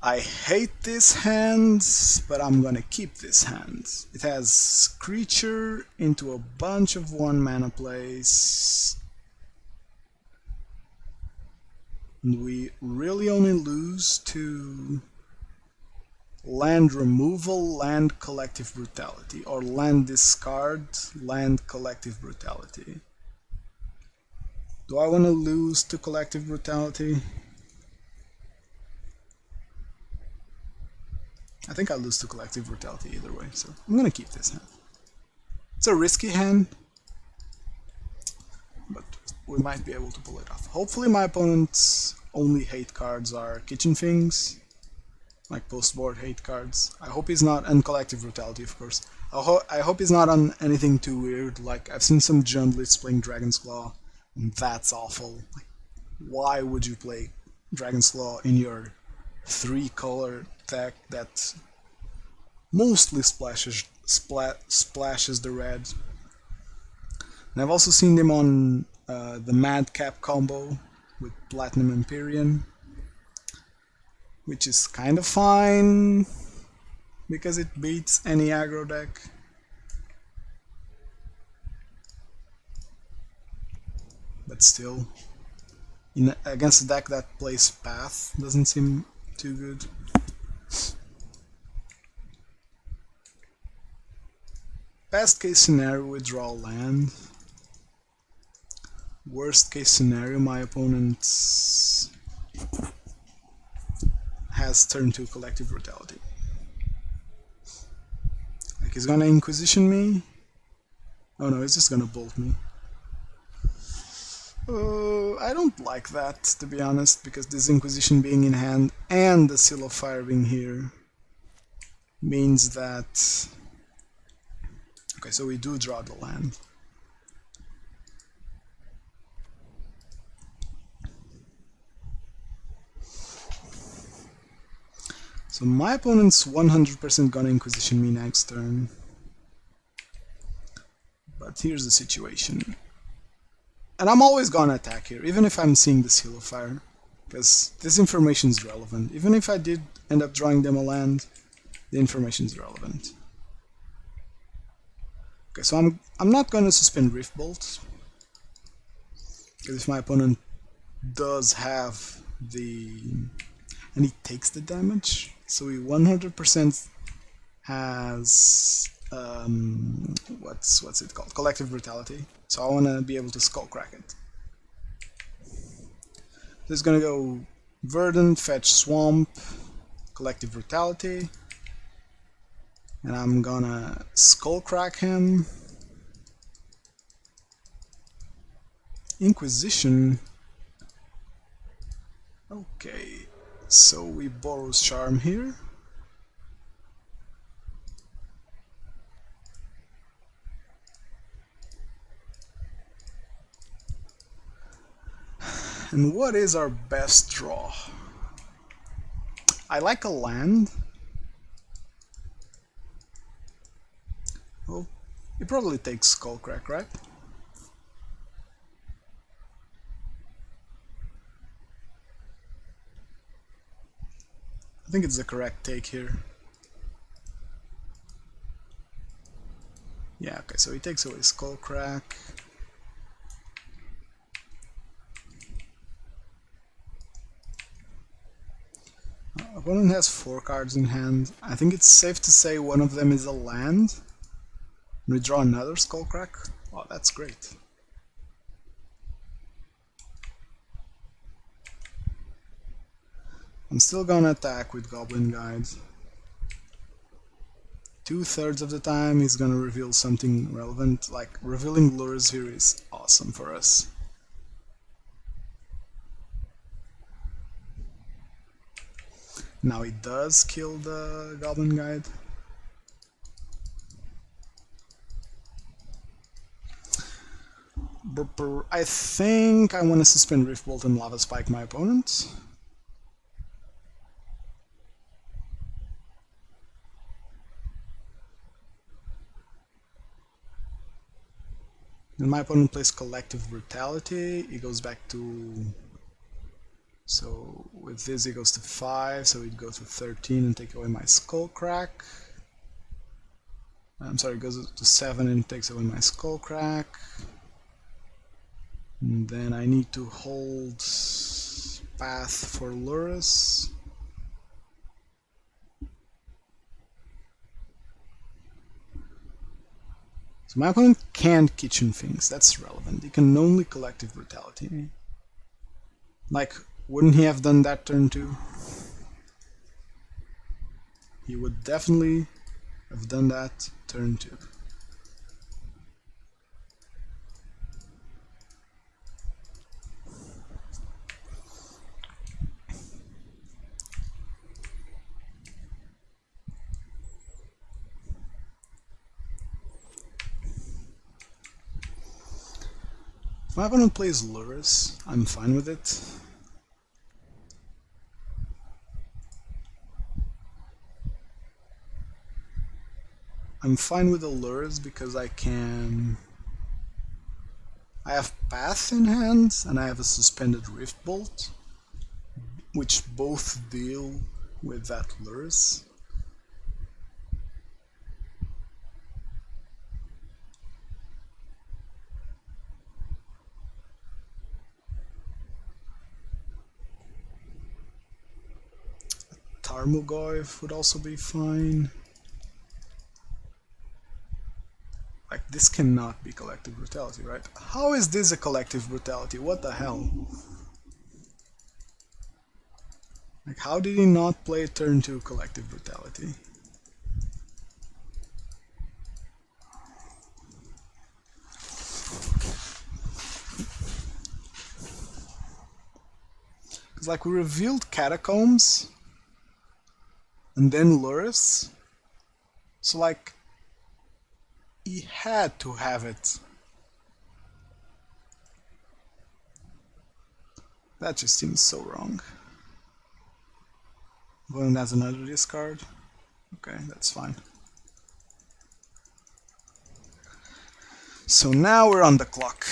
I hate this hand, but I'm gonna keep this hand. It has creature into a bunch of 1 mana plays. And we really only lose to land removal, land collective brutality, or land discard, land collective brutality. Do I want to lose to collective brutality? I think I'll lose to collective brutality either way, so I'm gonna keep this hand. It's a risky hand, but we might be able to pull it off. Hopefully my opponent's only hate cards are kitchen things, like post-board hate cards. I hope he's not, and collective brutality of course. I hope he's not on anything too weird. Like, I've seen some Jundlets playing Dragon's Claw, and that's awful. Like, why would you play Dragon's Claw in your 3-color deck that mostly splashes the red? And I've also seen them on the Madcap combo with Platinum Empyrean, which is kind of fine because it beats any aggro deck. But still, against a deck that plays Path, doesn't seem too good. Best case scenario, we draw land. Worst case scenario, my opponent's has turn 2 Collective Brutality. Like, he's gonna Inquisition me. Oh no, he's just gonna bolt me. I don't like that, to be honest, because this Inquisition being in hand and the Seal of Fire being here means that... Okay, so we do draw the land. So my opponent's 100% gonna Inquisition me next turn. But here's the situation. And I'm always gonna attack here, even if I'm seeing the Seal of Fire, because this information is relevant. Even if I did end up drawing them a land, the information is relevant. Okay, so I'm not gonna suspend Rift Bolt, because if my opponent does have the... and he takes the damage, so he 100% has what's it called? Collective Brutality. So I want to be able to Skullcrack it. So it's gonna go Verdant, Fetch Swamp, Collective Brutality, and I'm gonna Skullcrack him. Inquisition. Okay, so we borrow Charm here. And what is our best draw? I like a land. Well, it probably takes Skullcrack, right? I think it's the correct take here. Yeah, okay, so he takes away Skullcrack. Opponent has 4 cards in hand. I think it's safe to say one of them is a land. We draw another Skullcrack. Oh, that's great. I'm still gonna attack with Goblin Guide. 2/3 of the time he's gonna reveal something relevant, like revealing lures here is awesome for us. Now he does kill the Goblin Guide. I think I want to suspend Rift Bolt and Lava Spike my opponent. And my opponent plays Collective Brutality. He goes back to... So with this he goes to 5, so he'd go to 13 and take away my Skullcrack. I'm sorry, it goes to 7 and takes away my Skullcrack. And then I need to hold Path for Lurrus. So my opponent can't Kitchen Finks, that's relevant. He can only Collective Brutality. Like, wouldn't he have done that turn 2? He would definitely have done that turn 2. If my opponent plays Lurrus, I'm fine with it. I'm fine with the Lurrus because I have Path in hand and I have a suspended Rift Bolt, which both deal with that Lurrus. Tarmogoyf would also be fine. Like, this cannot be Collective Brutality, right? How is this a Collective Brutality? What the hell? Like, how did he not play turn 2 Collective Brutality? Because, like, we revealed Catacombs and then Luris. So, like, he had to have it. That just seems so wrong. Opponent has another discard. Okay, that's fine. So now we're on the clock.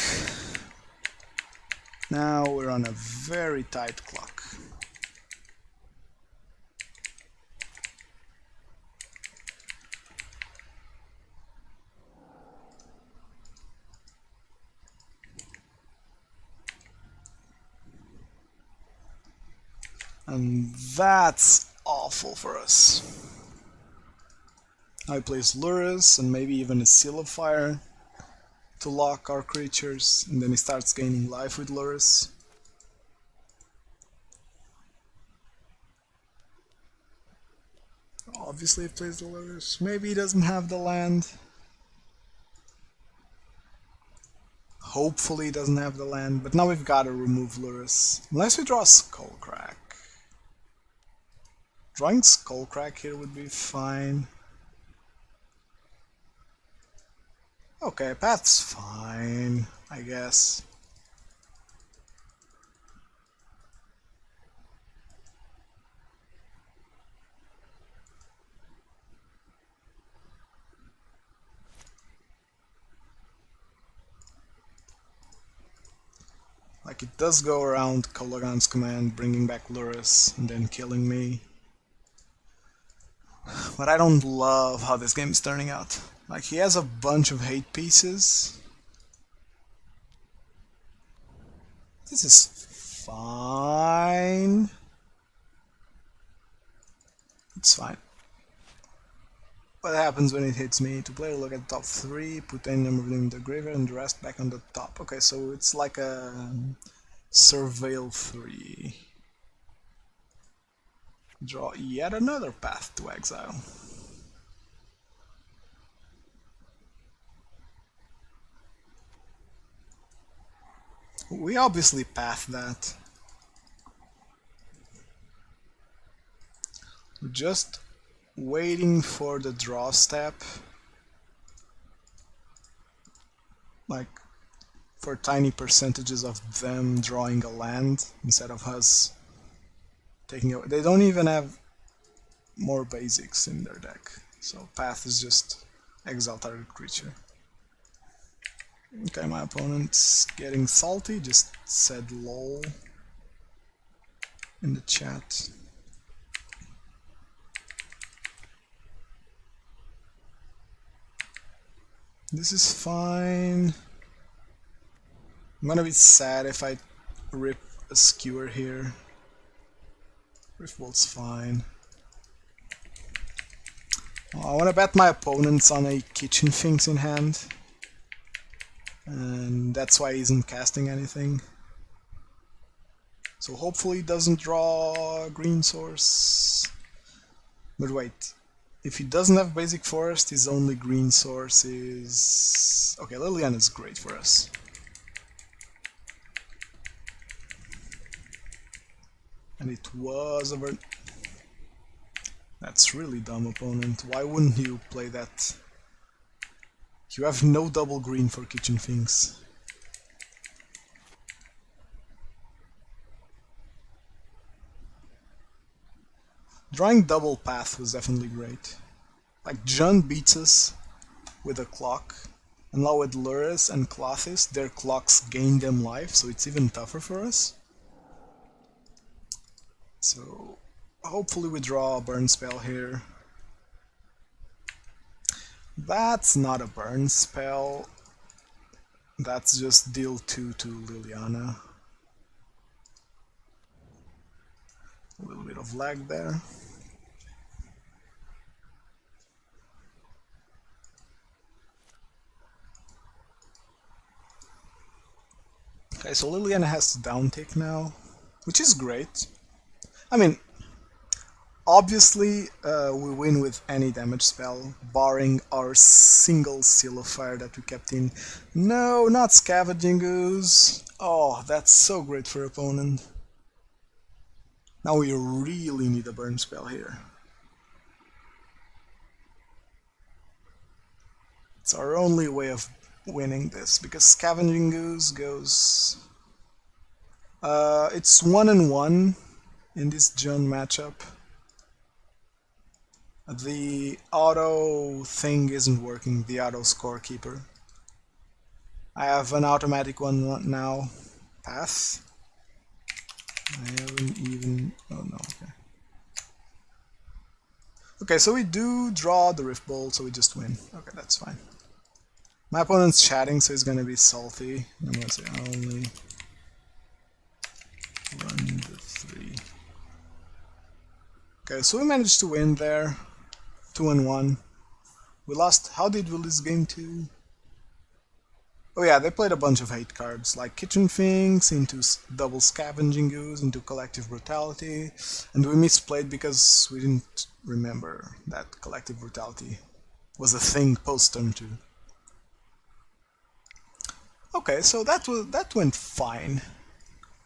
Now we're on a very tight clock. And that's awful for us. Now he plays Luris and maybe even a Seal of Fire to lock our creatures, and then he starts gaining life with Luris. Obviously he plays the Luris. Maybe he doesn't have the land. Hopefully he doesn't have the land, but now we've got to remove Luris. Unless we draw Skullcrack. Drawing Skullcrack here would be fine. Okay, Path's fine, I guess. Like, it does go around Kologan's command, bringing back Luris, and then killing me. But I don't love how this game is turning out. Like, he has a bunch of hate pieces. This is fine. It's fine. What happens when it hits me? To play, look at the top 3, put any number of them in the graveyard, and the rest back on the top. Okay, so it's like a Surveil 3. Draw yet another Path to Exile. We obviously path that. We're just waiting for the draw step. Like, for tiny percentages of them drawing a land instead of us taking it. They don't even have more basics in their deck. So path is just exile target creature. Okay, my opponent's getting salty, just said lol in the chat. This is fine. I'm gonna be sad if I rip a skewer here. Riftbolt's fine. I wanna bet my opponent's on a Kitchen Finks in hand. And that's why he isn't casting anything. So hopefully he doesn't draw a green source. But wait, if he doesn't have basic forest, his only green source is... Okay, Liliana is great for us. And it was over... That's really dumb, opponent. Why wouldn't you play that? You have no double green for Kitchen Finks. Drawing double path was definitely great. Like, Jund beats us with a clock, and now with Luris and Clothis, their clocks gain them life, so it's even tougher for us. So, hopefully we draw a burn spell here. That's not a burn spell. That's just deal 2 to Liliana. A little bit of lag there. Okay, so Liliana has to downtick now, which is great. I mean, Obviously, we win with any damage spell, barring our single Seal of Fire that we kept in. No, not Scavenging Ooze. Oh, that's so great for opponent. Now we really need a burn spell here. It's our only way of winning this, because Scavenging Ooze goes... it's 1-1 in this Jund matchup. The auto thing isn't working, the auto scorekeeper. I have an automatic one now. Pass. I haven't even... oh no, okay. Okay, so we do draw the Rift Bolt, so we just win. Okay, that's fine. My opponent's chatting, so he's gonna be salty. I'm gonna say only run the 3. Okay, so we managed to win there. 2-1. We lost. How did we lose game 2? Oh yeah, they played a bunch of hate cards, like Kitchen Finks, into double Scavenging Ooze, into Collective Brutality, and we misplayed because we didn't remember that Collective Brutality was a thing post-turn 2. Okay, so that went fine.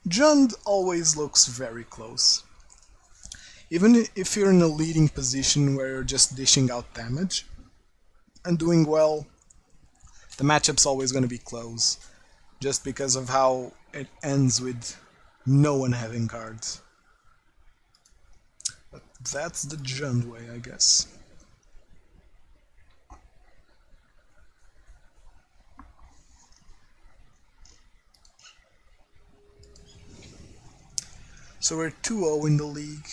Jund always looks very close. Even if you're in a leading position where you're just dishing out damage and doing well, the matchup's always going to be close, just because of how it ends with no one having cards. But that's the Jund way, I guess. So we're 2-0 in the league.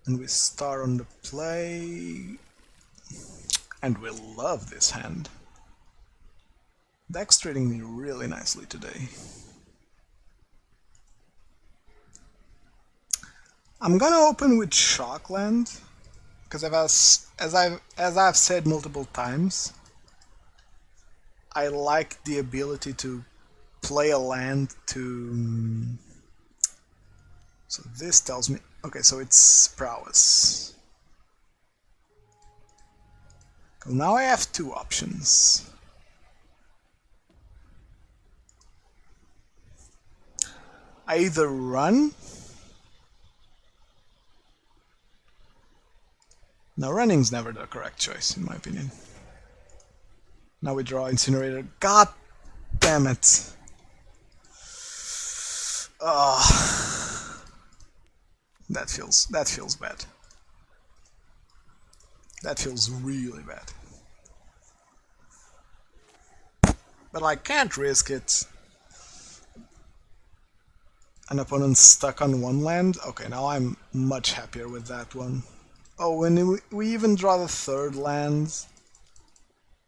And we start on the play. And we love this hand. Deck's treating me really nicely today. I'm gonna open with Shockland, because as I've said multiple times, I like the ability to play a land to... so this tells me... okay, so it's prowess. So now I have 2 options. I either run... now running's never the correct choice, in my opinion. Now we draw Incinerator. God damn it! That feels bad. That feels really bad. But I can't risk it. An opponent stuck on 1 land? Okay, now I'm much happier with that one. Oh, and we even draw the 3rd land.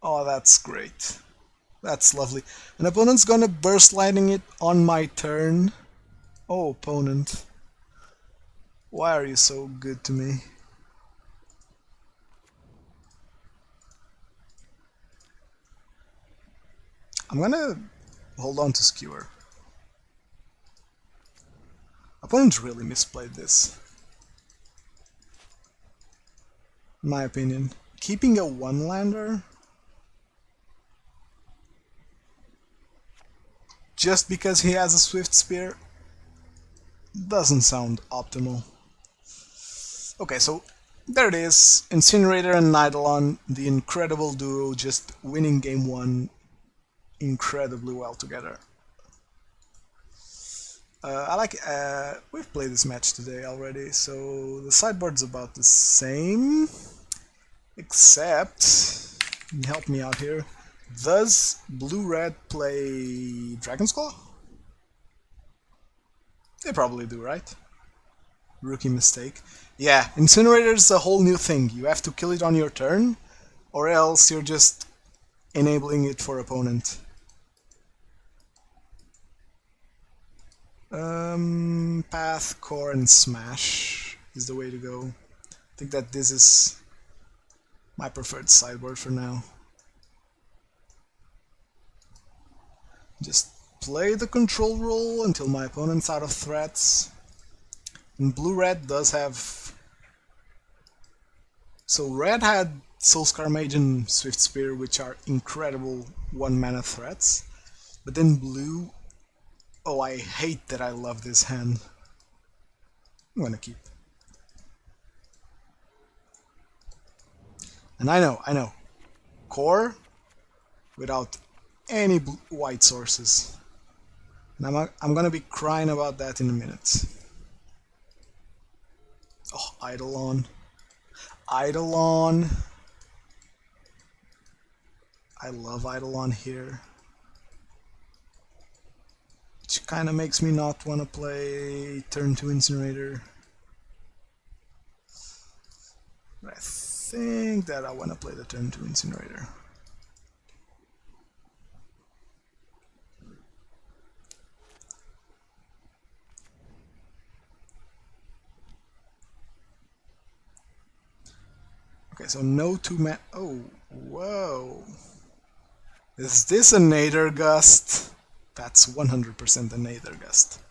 Oh, that's great. That's lovely. An opponent's gonna burst lightning it on my turn. Oh, opponent. Why are you so good to me? I'm gonna hold on to Skewer. Opponent really misplayed this, in my opinion. Keeping a 1-lander just because he has a Swift Spear doesn't sound optimal. Okay, so there it is. Incinerator and Nidalon, the incredible duo, just winning game 1 incredibly well together. We've played this match today already, so the sideboard's about the same, except, help me out here, does blue-red play Dragon's Claw? They probably do, right? Rookie mistake. Yeah, Incinerator's a whole new thing. You have to kill it on your turn, or else you're just enabling it for opponent. Path, Core, and Smash is the way to go. I think that this is my preferred sideboard for now. Just play the control role until my opponent's out of threats. And blue-red does have... So red had Soulscar Mage and Swift Spear, which are incredible 1-mana threats. But then blue... Oh, I hate that I love this hand. I'm gonna keep. And I know. Core without any white sources. And I'm gonna be crying about that in a minute. Oh, Eidolon. Eidolon. I love Eidolon here. Which kind of makes me not want to play turn 2 Incinerator. But I think that I want to play the turn 2 Incinerator. Okay, so no 2-man. Oh, whoa. Is this a Nether Gust? That's 100% a Nether Gust.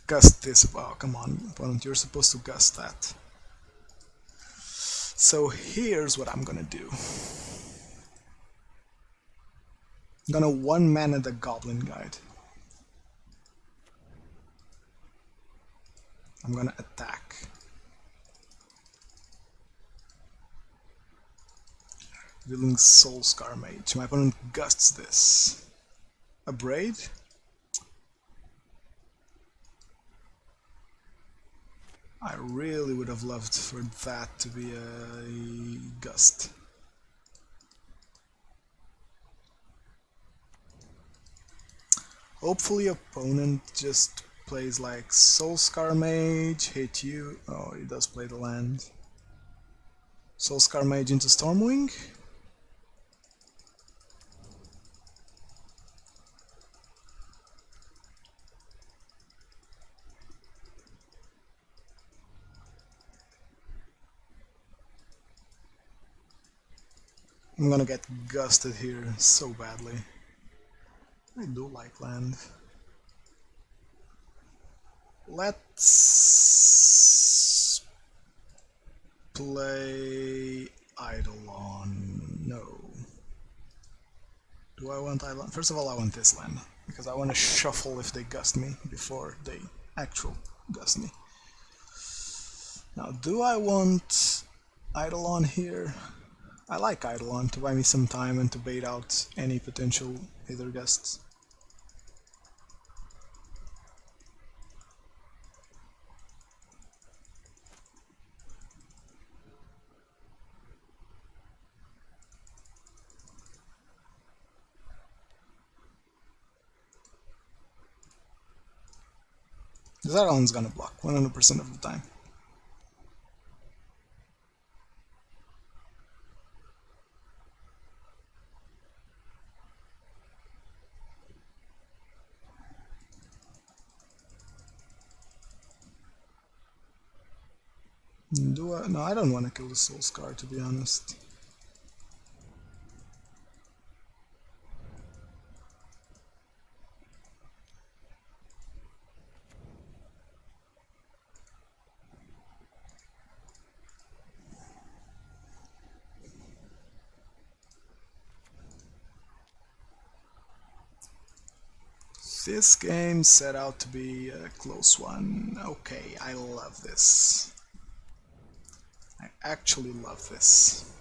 Gust this. Oh, come on, opponent, you're supposed to gust that. So here's what I'm gonna do. I'm gonna 1-mana the Goblin Guide. I'm gonna attack. Dealing Soulscar Mage. My opponent gusts this. A Braid? I really would have loved for that to be a gust. Hopefully opponent just plays like Soulscar Mage, hit you. Oh, he does play the land. Soulscar Mage into Stormwing. I'm gonna get gusted here so badly. I do like land. Let's play Eidolon. No. Do I want Eidolon? First of all, I want this land, because I want to shuffle if they gust me before they actual gust me. Now, do I want Eidolon here? I like Eidolon to buy me some time and to bait out any potential Hither gusts. This Eidolon's gonna block 100% of the time. Do I? No, I don't want to kill the Soulscar, to be honest. This game set out to be a close one. Okay, I love this. I actually love this.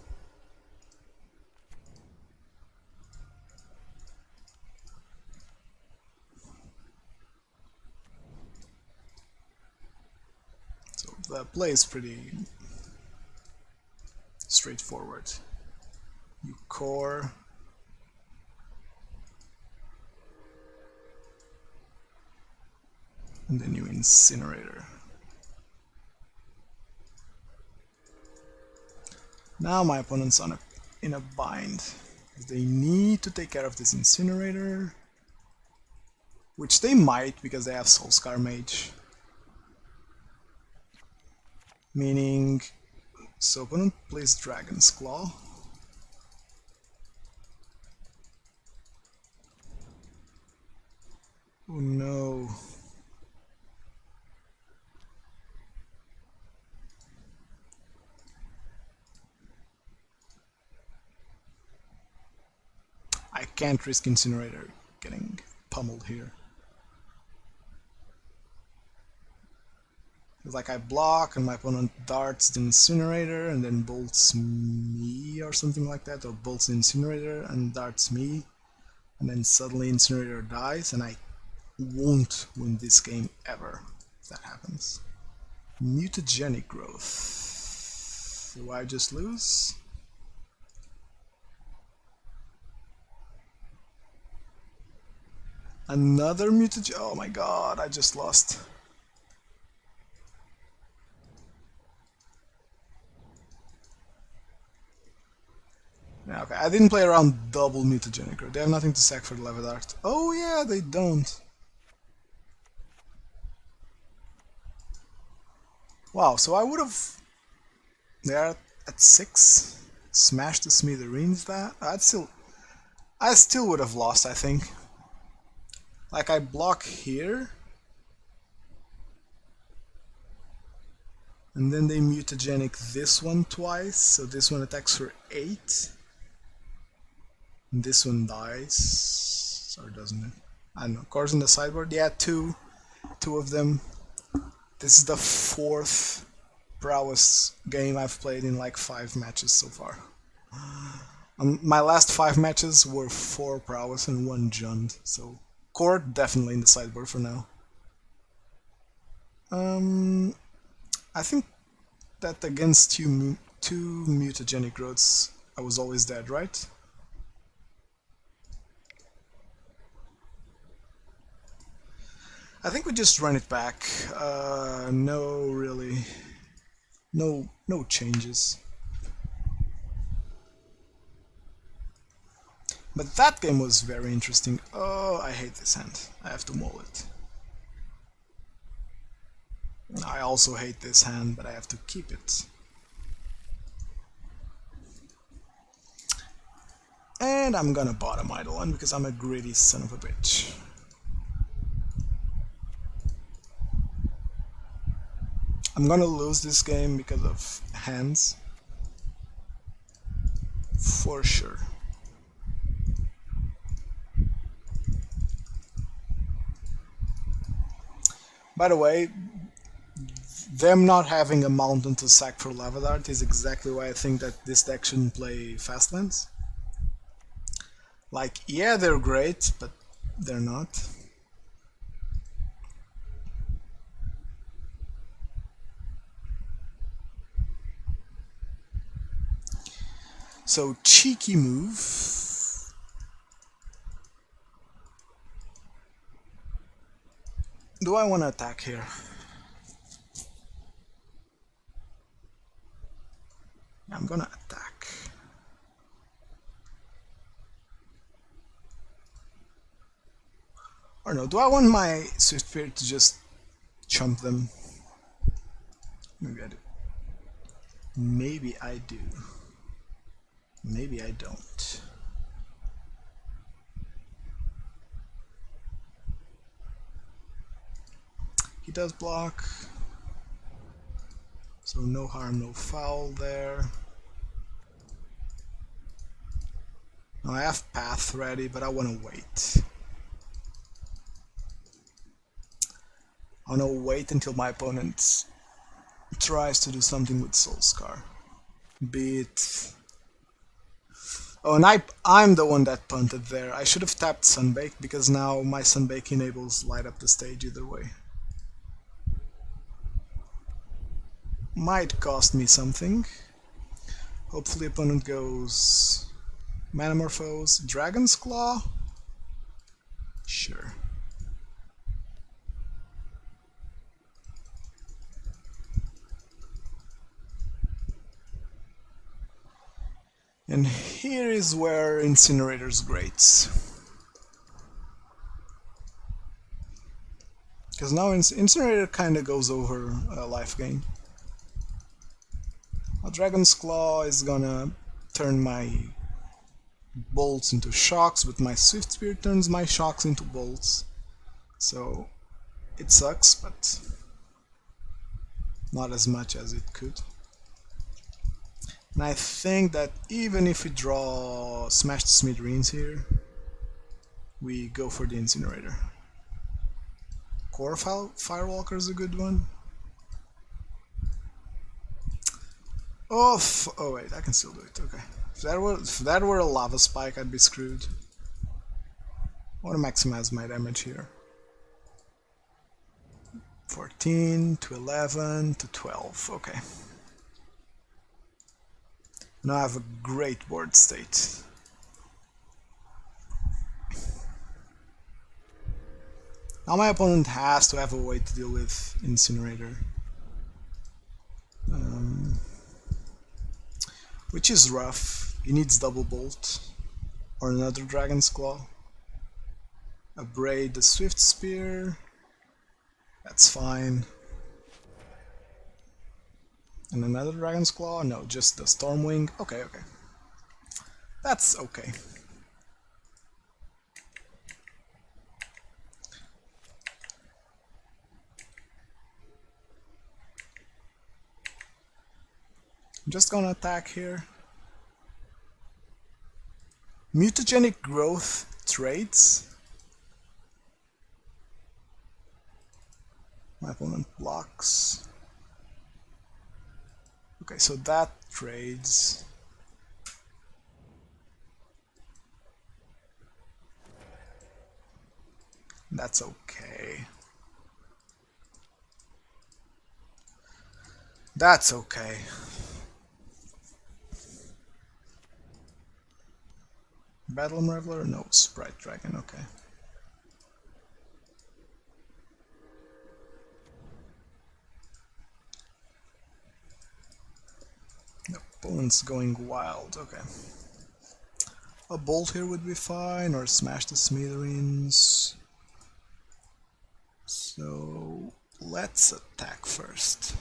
So the play is pretty straightforward. You core. And then you Incinerator. Now my opponent's in a bind. They need to take care of this Incinerator. Which they might, because they have Soulscar Mage. Meaning... So opponent plays Dragon's Claw. Oh no. I can't risk Incinerator getting pummeled here. It's like I block and my opponent darts the Incinerator and then bolts me or something like that, or bolts the Incinerator and darts me, and then suddenly Incinerator dies and I won't win this game ever if that happens. Mutagenic growth. Do I just lose? Another mutagen. Oh my god, I just lost. Yeah, okay, I didn't play around double mutagenic growth. They have nothing to sack for the Levied Art. Oh yeah, they don't. Wow, so I would have. They are at 6. Smash the smithereens that. I still would have lost, I think. Like I block here. And then they mutagenic this one twice, so this one attacks for 8. And this one dies. Or doesn't it? I don't know. Cards on the sideboard? Yeah, two of them. This is the 4th prowess game I've played in like 5 matches so far. My last 5 matches were 4 prowess and 1 jund, so court definitely in the sideboard for now. I think that against two mutagenic growths I was always dead, right? I think we just run it back. No changes. But that game was very interesting. Oh, I hate this hand. I have to mull it. I also hate this hand, but I have to keep it. And I'm gonna bottom idle one because I'm a greedy son of a bitch. I'm gonna lose this game because of hands. For sure. By the way, them not having a mountain to sack for Levied Art is exactly why I think that this deck shouldn't play Fastlands. Like, yeah, they're great, but they're not. So, cheeky move. Do I want to attack here? I'm gonna attack. Or no, do I want my Swift Spirit to just chump them? Maybe I do. Maybe I do. Maybe I don't. He does block. So no harm, no foul there. Now I have path ready, but I want to wait. I want to wait until my opponent tries to do something with Soul Scar. Be it... Oh, and I'm the one that punted there. I should have tapped Sunbake, because now my Sunbake enables light up the stage either way. Might cost me something. Hopefully opponent goes Manamorphose, Dragon's Claw? Sure. And here is where Incinerator's great. Because now Incinerator kinda goes over life gain. A Dragon's Claw is gonna turn my bolts into shocks, but my Swift Spear turns my shocks into bolts. So it sucks, but not as much as it could. And I think that even if we draw Smash the Smithereens here, we go for the Incinerator. Core Firewalker is a good one. Oh, oh wait, I can still do it. Okay. If that were a lava spike, I'd be screwed. I want to maximize my damage here. 14 to 11 to 12. Okay. Now I have a great board state. Now my opponent has to have a way to deal with Incinerator. Which is rough. He needs Double Bolt or another Dragon's Claw. Abrade the Swift Spear. That's fine. And another Dragon's Claw? No, just the Stormwing. Okay, okay. That's okay. I'm just gonna attack here. Mutagenic growth traits. My opponent blocks. Okay, so that trades. That's okay. That's okay. Battle Reveler? No, Sprite Dragon, okay. The opponent's going wild, okay. A Bolt here would be fine, or Smash the Smithereens. So let's attack first.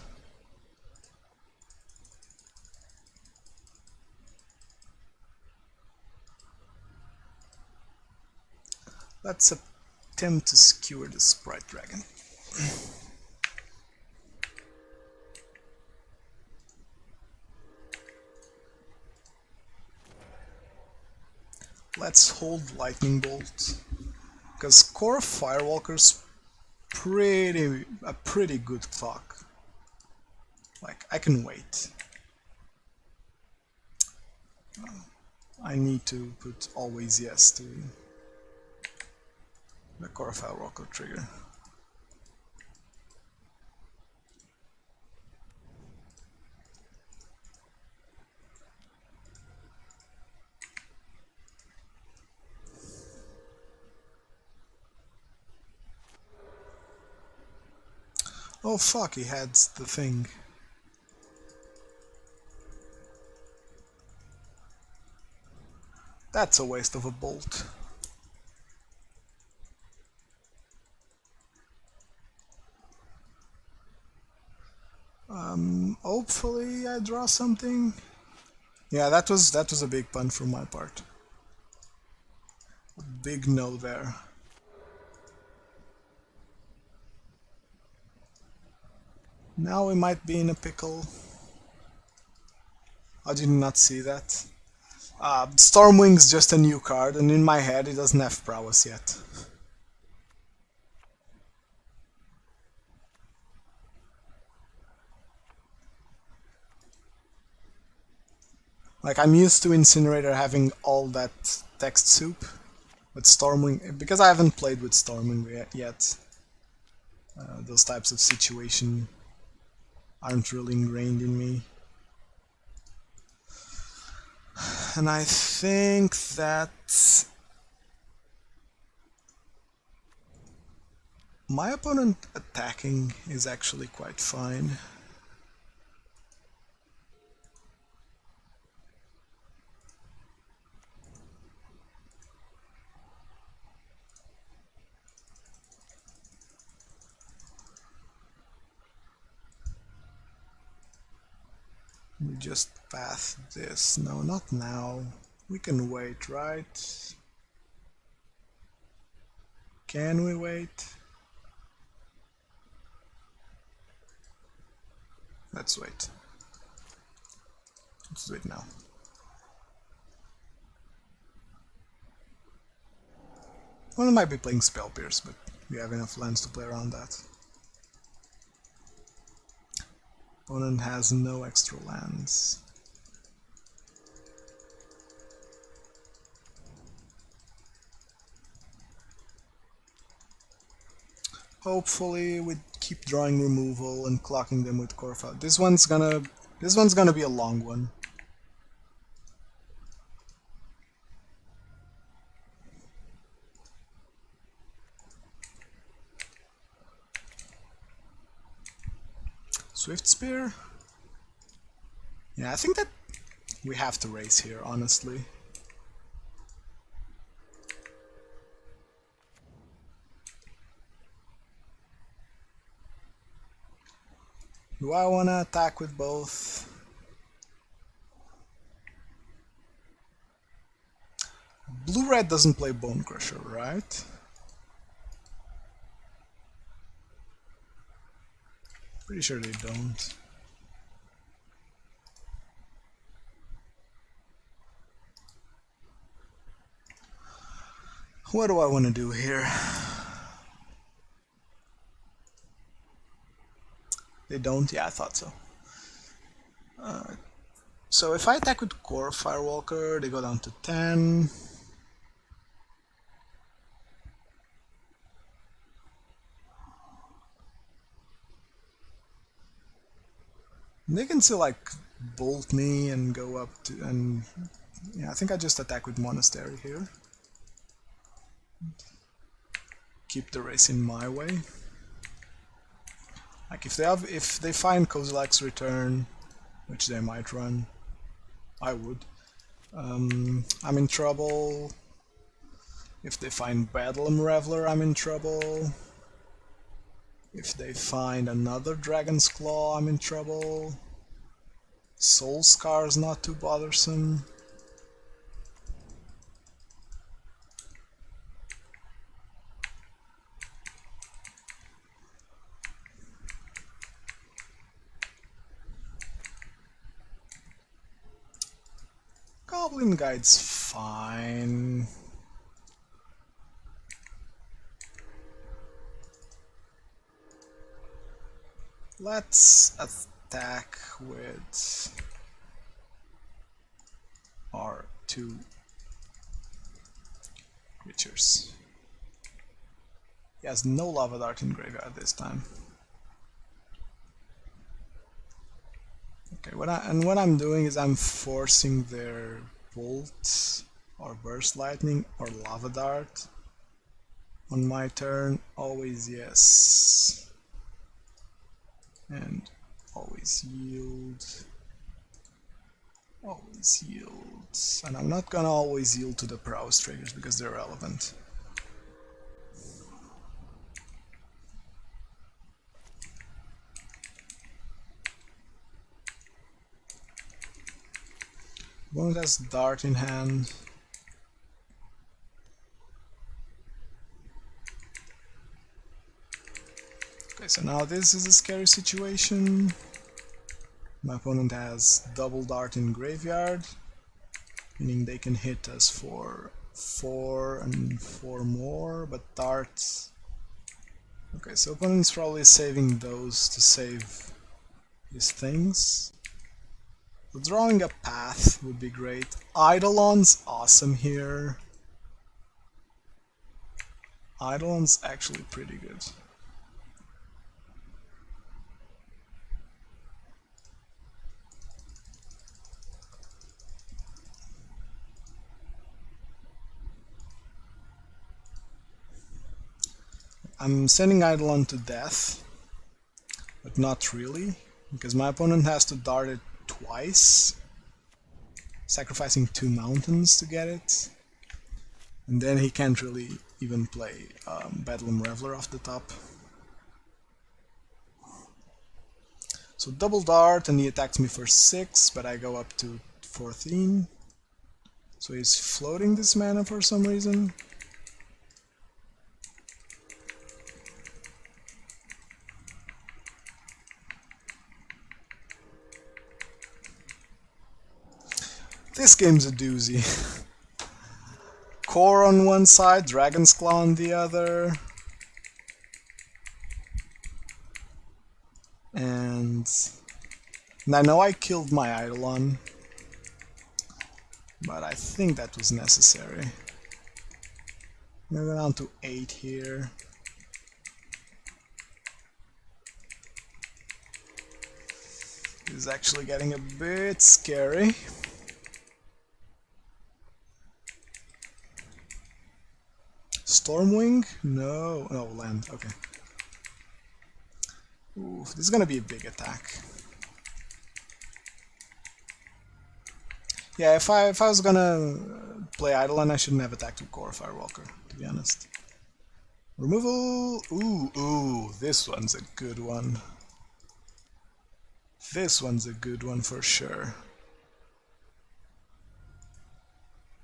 Let's attempt to skewer the Sprite Dragon. Let's hold Lightning Bolt, because Core Firewalker's a pretty good clock. Like, I can wait. I need to put always yes to the Core Firewalker trigger. Oh fuck, he had the thing. That's a waste of a bolt. Hopefully I draw something. Yeah, that was a big pun from my part. A big no there. Now we might be in a pickle. I did not see that. Stormwing's just a new card, and in my head it doesn't have prowess yet. Like, I'm used to Incinerator having all that text soup, but Stormwing, because I haven't played with Stormwing yet, those types of situations aren't really ingrained in me. And I think that my opponent attacking is actually quite fine. We just path this. No, not now. We can wait, right? Can we wait? Let's wait. Let's do it now. One might be playing Spell Pierce, but we have enough lands to play around that. Opponent has no extra lands. Hopefully we keep drawing removal and clocking them with Corfa. This one's gonna be a long one. Swift Spear? Yeah, I think that we have to race here, honestly. Do I want to attack with both? Blue-red doesn't play Bone Crusher, right? Pretty sure they don't. What do I want to do here? They don't? Yeah, I thought so. So if I attack with Core Firewalker, they go down to 10. They can still like bolt me and go up to, and yeah, I think I just attack with Monastery here. Keep the race in my way. Like if they find Kozilek's Return, which they might run, I would. I'm in trouble. If they find Bedlam Reveler, I'm in trouble. If they find another Dragon's Claw, I'm in trouble. Soul Scar's not too bothersome. Goblin Guide's fine. Let's attack with our two creatures. He has no Lava Dart in graveyard this time. Okay, what I'm doing is I'm forcing their Bolt or Burst Lightning or Lava Dart on my turn. Always yes. And always yield. Always yield. And I'm not gonna always yield to the prowess triggers because they're relevant. One has Dart in hand. Okay, so now this is a scary situation. My opponent has double Dart in graveyard, meaning they can hit us for 4 and 4 more, but Dart... Okay, so opponent's probably saving those to save his things. So drawing a path would be great. Eidolon's awesome here. Eidolon's actually pretty good. I'm sending Eidolon to death, but not really, because my opponent has to dart it twice, sacrificing 2 mountains to get it, and then he can't really even play Bedlam Reveler off the top. So double dart and he attacks me for 6, but I go up to 14. So he's floating this mana for some reason. This game's a doozy. Core on one side, Dragon's Claw on the other. And I know I killed my Eidolon, but I think that was necessary. I'm gonna go down to 8 here. This is actually getting a bit scary. Stormwing? No. Oh, land. Okay. Ooh, this is gonna be a big attack. Yeah, if I was gonna play Eidolon, I shouldn't have attacked with Core Firewalker, to be honest. Removal. Ooh, this one's a good one. This one's a good one for sure.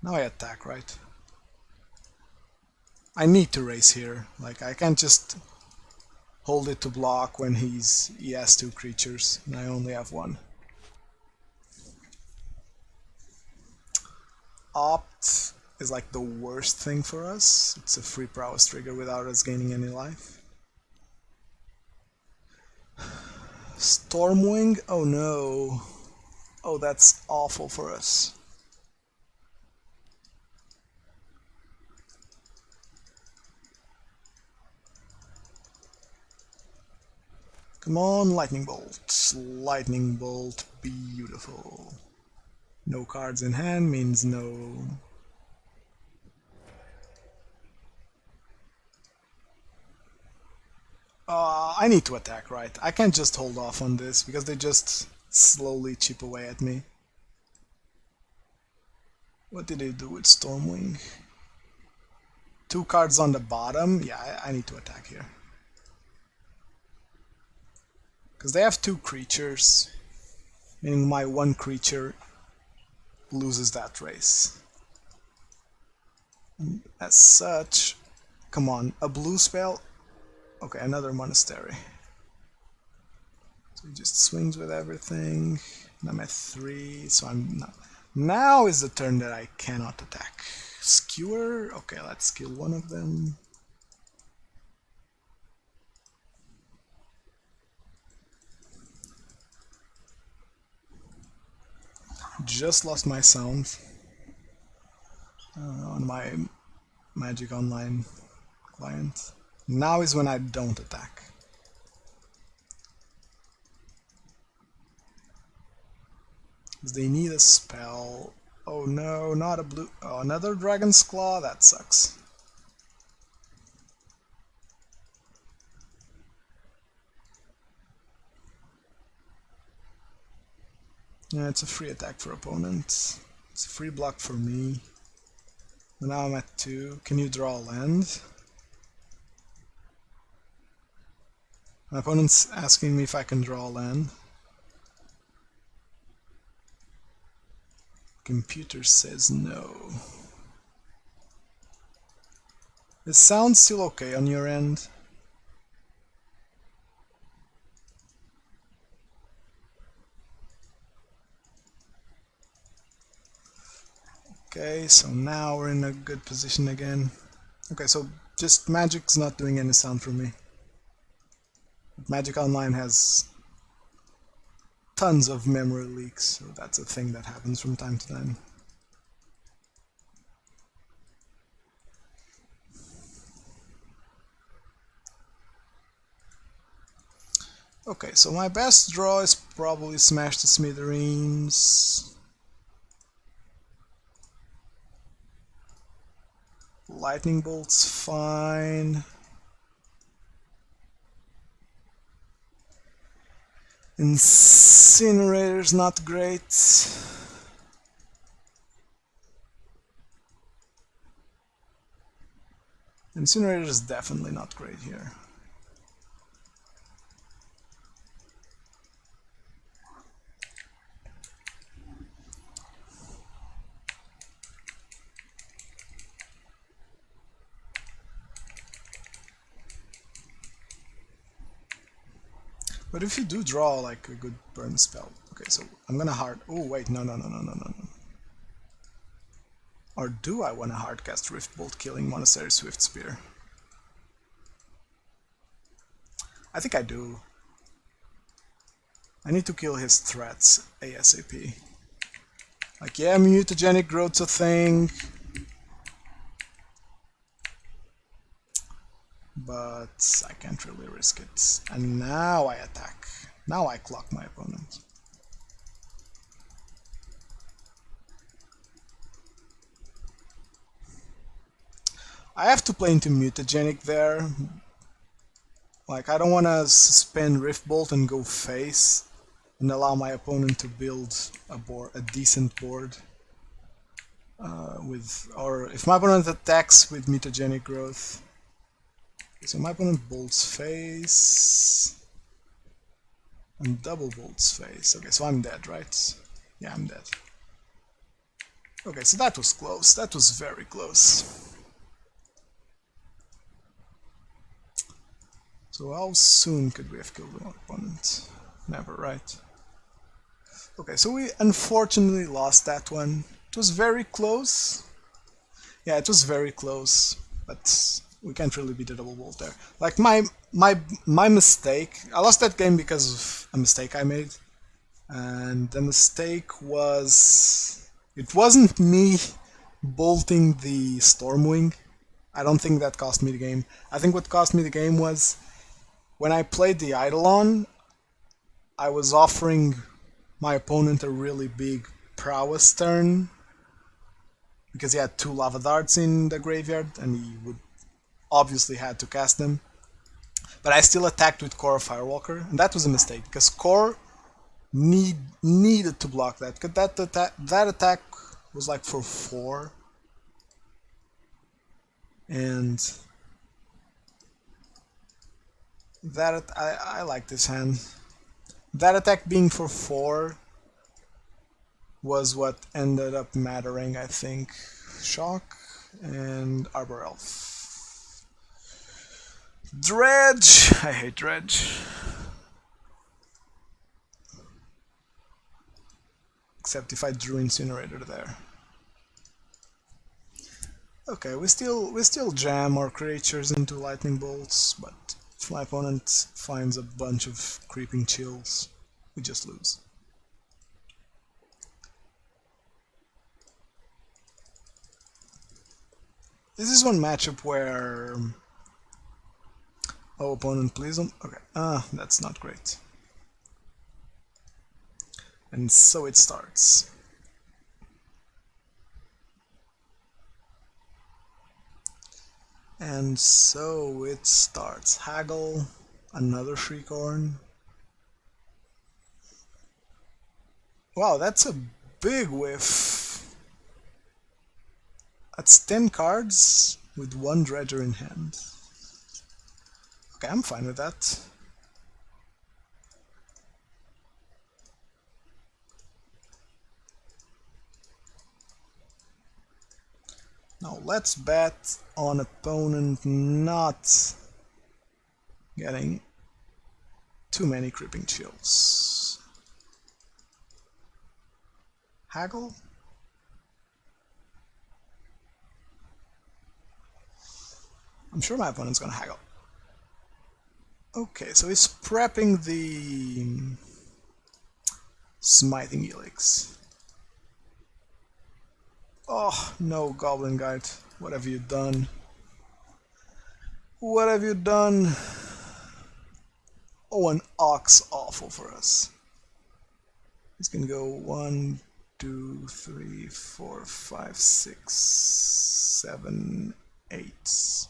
Now I attack, right? I need to race here. Like, I can't just hold it to block when he has 2 creatures and I only have 1. Opt is like the worst thing for us. It's a free prowess trigger without us gaining any life. Stormwing? Oh no. Oh, that's awful for us. Come on, Lightning Bolt. Lightning Bolt, beautiful. No cards in hand means no... I need to attack, right? I can't just hold off on this, because they just slowly chip away at me. What did they do with Stormwing? 2 cards on the bottom? Yeah, I need to attack here. Because they have 2 creatures, meaning my 1 creature loses that race. And as such, come on, a blue spell? Okay, another monastery. So he just swings with everything. And I'm at 3, so I'm not... Now is the turn that I cannot attack. Skewer? Okay, let's kill one of them. Just lost my sound on my Magic Online client. Now is when I don't attack. Because they need a spell. Oh no, not a blue... Oh, another Dragon's Claw? That sucks. Yeah, it's a free attack for opponents. It's a free block for me. And now I'm at 2. Can you draw a land? My opponent's asking me if I can draw a land. Computer says no. Is sound still okay on your end? Okay, so now we're in a good position again. Okay, so just Magic's not doing any sound for me. Magic Online has tons of memory leaks, so that's a thing that happens from time to time. Okay, so my best draw is probably Smash the Smithereens. Lightning Bolt's fine. Incinerator's not great. Incinerator's definitely not great here. But if you do draw like a good burn spell, okay, so I'm gonna hard. Oh wait, no. Or do I want to hardcast Riftbolt killing Monastery Swift Spear? I think I do. I need to kill his threats ASAP. Like, yeah, mutagenic growth's a thing, but I can't really risk it. And now I attack. Now I clock my opponent. I have to play into mutagenic there. Like, I don't want to spend Riftbolt and go face and allow my opponent to build a decent board. Or if my opponent attacks with mutagenic growth. Okay, so my opponent bolts face and double bolts face. Okay, so I'm dead, right? Yeah, I'm dead. Okay, so that was close. That was very close. So how soon could we have killed our opponent? Never, right? Okay, so we unfortunately lost that one. It was very close. Yeah, it was very close, but we can't really beat the double bolt there. Like my mistake. I lost that game because of a mistake I made, and the mistake was it wasn't me bolting the Stormwing. I don't think that cost me the game. I think what cost me the game was when I played the Eidolon, I was offering my opponent a really big prowess turn because he had 2 lava darts in the graveyard and he would obviously had to cast them. But I still attacked with Core Firewalker, and that was a mistake because Core needed to block that because that attack was like for 4, and that I like this hand. That attack being for 4 was what ended up mattering, I think. Shock and Arbor Elf. Dredge! I hate Dredge. Except if I drew Incinerator there. Okay, we still jam our creatures into lightning bolts, but if my opponent finds a bunch of creeping chills, we just lose. This is one matchup where... Oh, opponent, please don't... Okay, that's not great. And so it starts. And so it starts. Haggle, another Shriekhorn. Wow, that's a big whiff. That's 10 cards with 1 Dredger in hand. Okay, I'm fine with that. Now let's bet on opponent not getting too many creeping chills. Haggle? I'm sure my opponent's gonna haggle. Okay, so he's prepping the Smithing Helix. Oh, no, Goblin Guide. What have you done? What have you done? Oh, an Ox awful for us. He's gonna go 1, 2, 3, 4, 5, 6, 7, 8.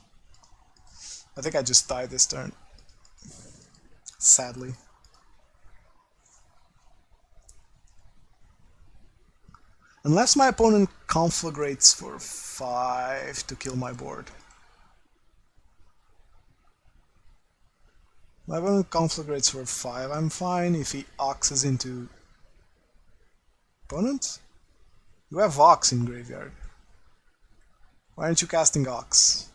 I think I just died this turn. Sadly. Unless my opponent conflagrates for 5 to kill my board. My opponent conflagrates for 5, I'm fine. If he oxes into opponent? You have Ox in graveyard. Why aren't you casting Ox?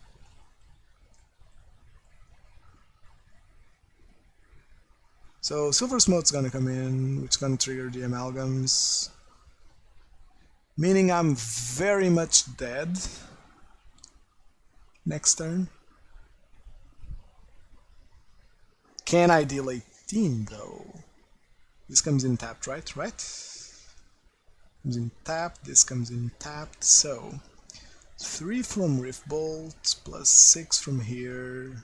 So Silver Smoke's gonna come in, which is gonna trigger the Amalgams. Meaning I'm very much dead next turn. Can I deal 18 though? This comes in tapped, right? Comes in tapped, this comes in tapped, so 3 from Rift Bolt, plus 6 from here.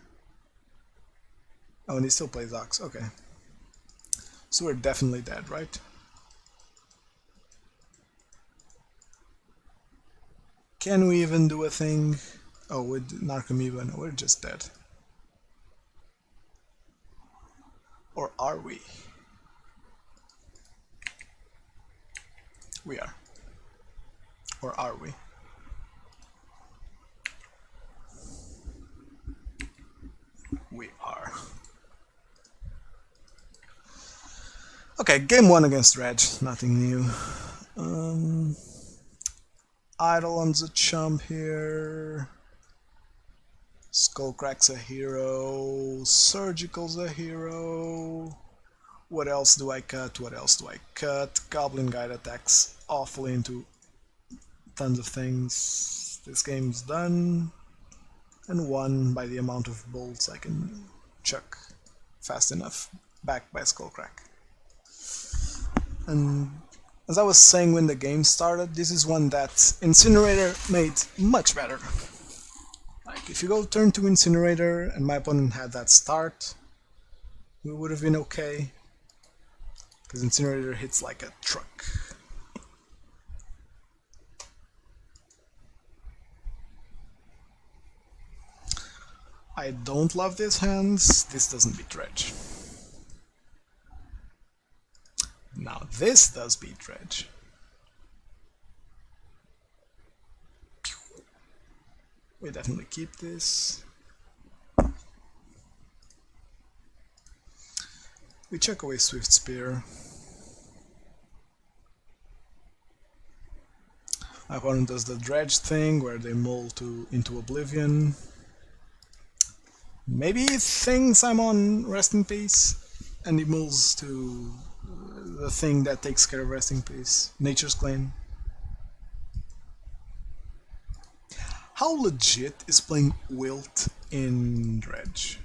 Oh, and he still plays Ox, okay. So we're definitely dead, right? Can we even do a thing? Oh, with Narcomoeba, no, we're just dead. Or are we? We are. Or are we? We are. Okay, game 1 against Reg, nothing new. Eidolon's a chump here. Skullcrack's a hero. Surgical's a hero. What else do I cut? What else do I cut? Goblin Guide attacks awfully into tons of things. This game's done and won by the amount of bolts I can chuck fast enough, backed by Skullcrack. And as I was saying when the game started, this is one that Incinerator made much better. Like, if you go turn 2 Incinerator and my opponent had that start, we would have been okay. Because Incinerator hits like a truck. I don't love these hands. This doesn't beat Reg. Now this does beat Reg. We definitely keep this. We check away Swift Spear. My opponent does the dredge thing where they mull into oblivion. Maybe he thinks I'm on Rest in Peace and he mulls to the thing that takes care of Rest in Peace, Nature's Claim. How legit is playing Wilt in Dredge?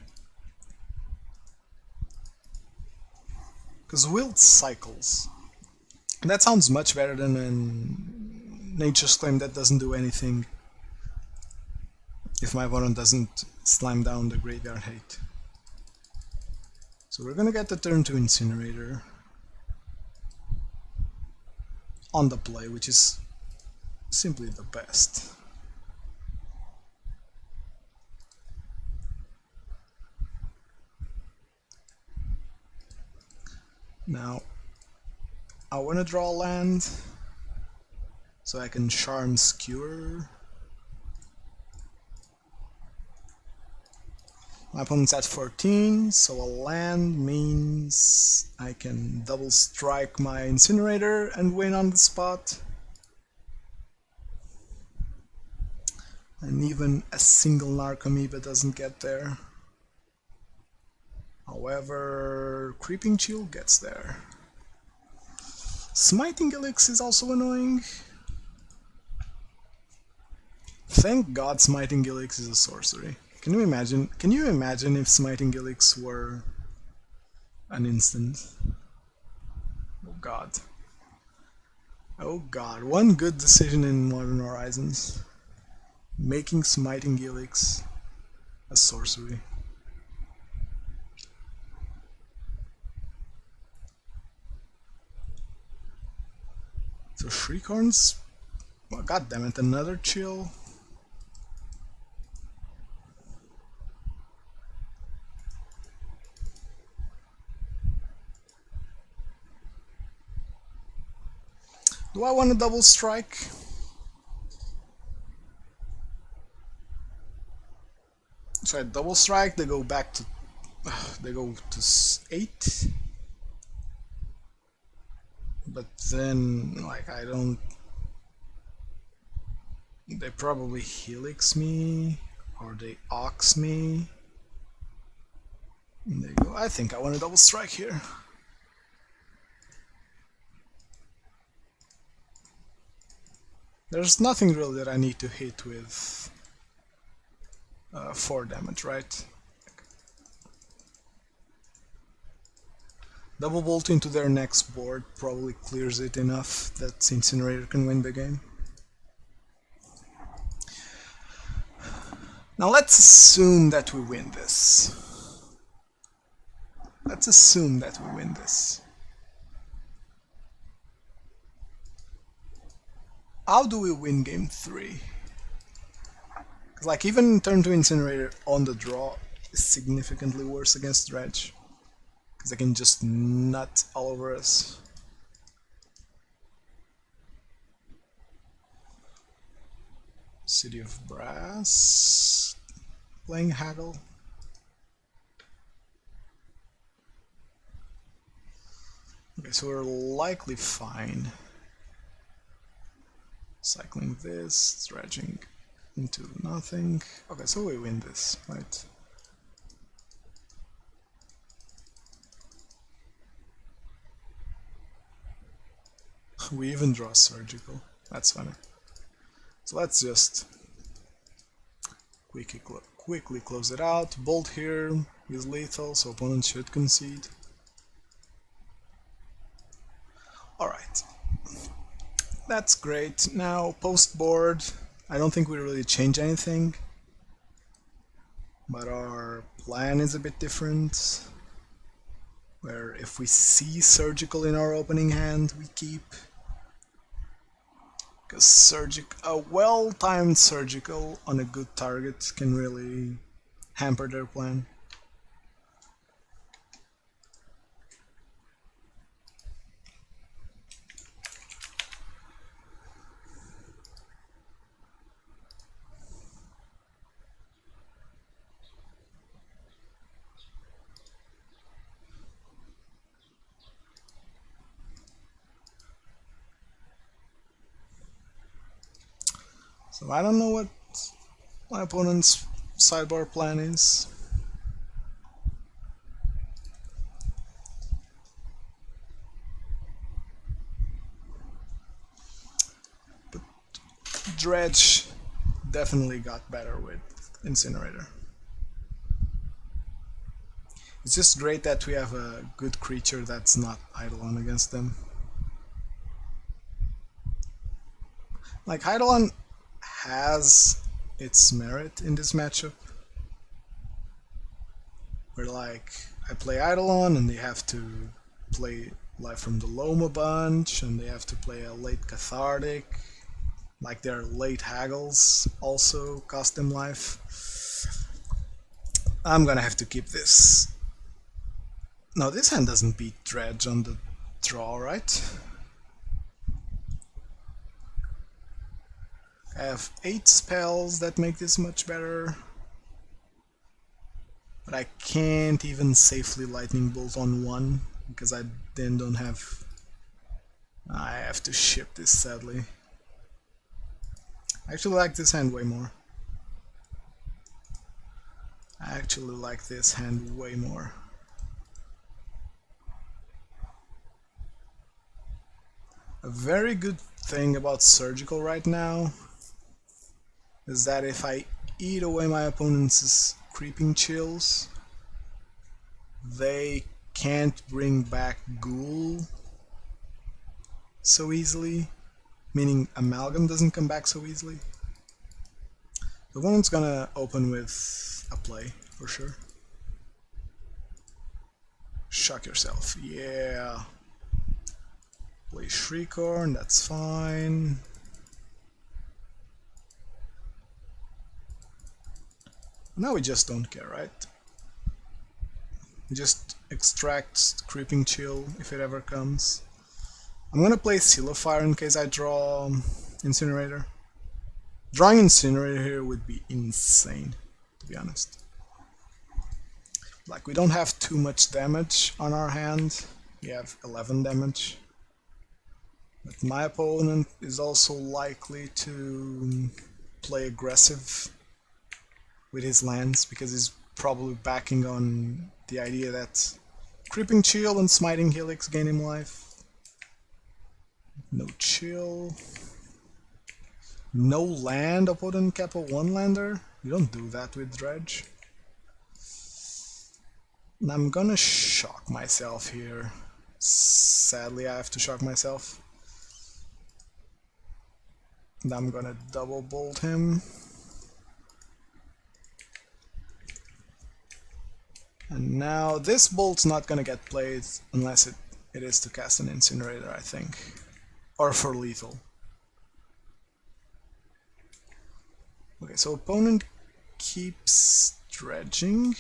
Because Wilt cycles. And that sounds much better than a Nature's Claim that doesn't do anything if my opponent doesn't slam down the Graveyard Hate. So we're gonna get the turn to Incinerator on the play, which is simply the best. Now, I want to draw land so I can Charm Skewer. My opponent's at 14, so a land means I can double strike my Incinerator and win on the spot. And even a single Narcomoeba doesn't get there. However, Creeping Chill gets there. Smiting Elix is also annoying. Thank God Smiting Elix is a sorcery. Can you imagine if Smiting Elix were an instant? Oh god. Oh god, one good decision in Modern Horizons. Making Smiting Elix a sorcery. So Shriekhorns, well, god damn it, another chill. Do I want a double strike? So I double strike, they go back to they go to 8. But then, like, I don't... They probably Helix me, or they Ox me. And they go, I think I want a double strike here. There's nothing really that I need to hit with 4 damage, right? Double bolt into their next board probably clears it enough that Incinerator can win the game. Now let's assume that we win this. Let's assume that we win this. How do we win game 3? Because like even turn to Incinerator on the draw is significantly worse against Dredge. Because they can just nut all over us. City of Brass. Playing Haggle. Okay, so we're likely fine. Cycling this, dredging into nothing. Okay, so we win this, right? We even draw surgical. That's funny. So let's just quickly close it out. Bolt here is lethal, so opponent should concede. Alright. That's great. Now, post board, I don't think we really change anything. But our plan is a bit different. Where if we see surgical in our opening hand, we keep. Because a well-timed surgical on a good target can really hamper their plan. So I don't know what my opponent's sideboard plan is. But Dredge definitely got better with Incinerator. It's just great that we have a good creature that's not Eidolon against them. Like, Eidolon has its merit in this matchup. Where, like, I play Eidolon and they have to play Life from the Loam a bunch, and they have to play a late Cathartic. Like, their late Haggles also cost them life. I'm gonna have to keep this. No, this hand doesn't beat Dredge on the draw, right? I have 8 spells that make this much better. But I can't even safely Lightning Bolt on 1, because I then don't have... I have to ship this, sadly. I actually like this hand way more. I actually like this hand way more. A very good thing about Surgical right now is that if I eat away my opponent's Creeping Chills, they can't bring back Ghoul so easily, meaning Amalgam doesn't come back so easily. The opponent's gonna open with a play, for sure. Shock yourself, yeah. Play Shriekhorn, that's fine. Now we just don't care, right? We just extract Creeping Chill if it ever comes. I'm gonna play Seal of Fire in case I draw Incinerator. Drawing Incinerator here would be insane, to be honest. Like, we don't have too much damage on our hand. We have 11 damage. But my opponent is also likely to play aggressive with his lands, because he's probably backing on the idea that Creeping Chill and Smiting Helix gain him life. No chill. No land, opponent cap a 1-lander? You don't do that with Dredge. And I'm gonna shock myself here. Sadly, I have to shock myself. And I'm gonna double bolt him. And now this bolt's not gonna get played unless it is to cast an Incinerator, I think. Or for lethal. Okay, so opponent keeps dredging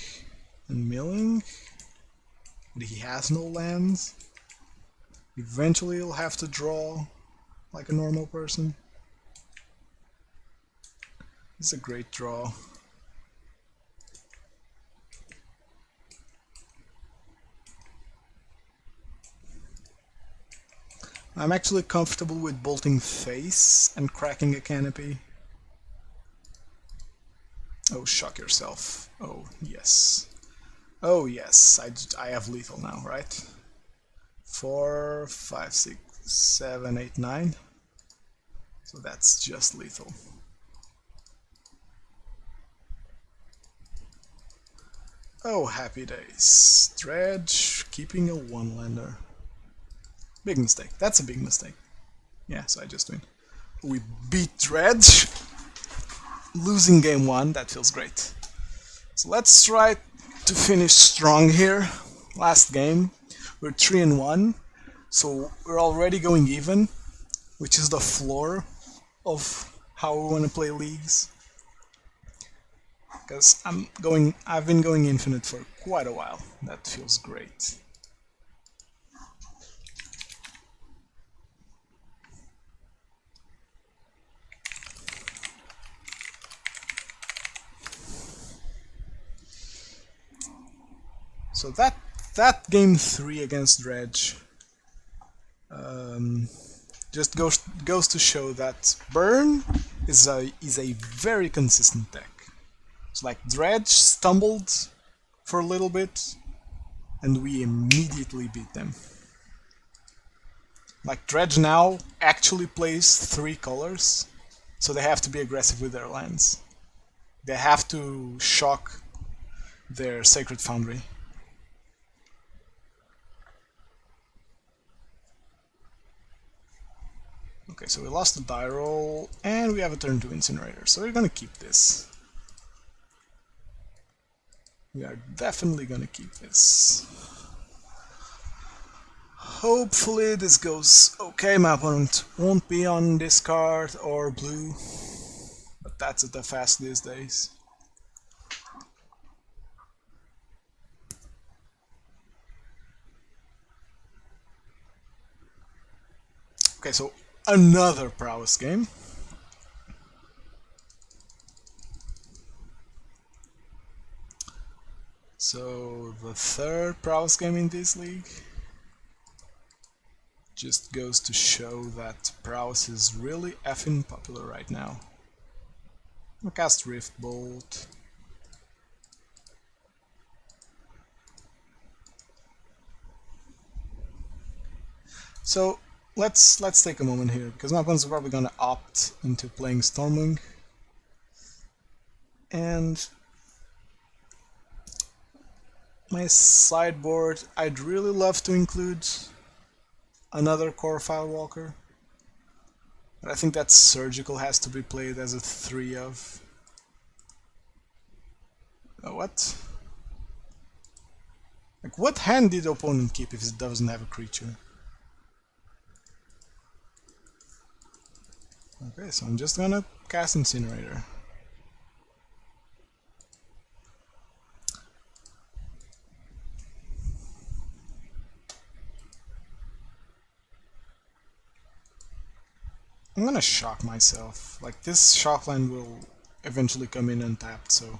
and milling, but he has no lands. Eventually he'll have to draw like a normal person. It's a great draw. I'm actually comfortable with bolting face and cracking a canopy. Oh, shock yourself. Oh, yes. Oh, yes. I have lethal now, right? 4, 5, 6, 7, 8, 9. So that's just lethal. Oh, happy days. Dredge, keeping a 1-lander. Big mistake. That's a big mistake. Yeah, so I just win. We beat Dredge. Losing game 1, that feels great. So let's try to finish strong here. Last game, we're 3-1, so we're already going even, which is the floor of how we want to play leagues. Because I've been going infinite for quite a while. That feels great. So that game 3 against Dredge just goes to show that Burn is a very consistent deck. So like Dredge stumbled for a little bit, and we immediately beat them. Like Dredge now actually plays 3 colors, so they have to be aggressive with their lands. They have to shock their Sacred Foundry. Okay, so we lost the die roll, and we have a turn to Incinerator, so we're gonna keep this. We are definitely gonna keep this. Hopefully this goes okay. My opponent won't be on this card or blue, but that's at the fast these days. Okay, so another prowess game. So the third prowess game in this league. Just goes to show that prowess is really effing popular right now. I'll cast Rift Bolt. So let's take a moment here, because my opponent's probably gonna opt into playing Stormwing. And my sideboard, I'd really love to include another Core Firewalker, but I think that Surgical has to be played as a 3 of. What? Like, what hand did the opponent keep if it doesn't have a creature? Okay, so I'm just gonna cast Incinerator. I'm gonna shock myself. Like, this shockland will eventually come in untapped, so...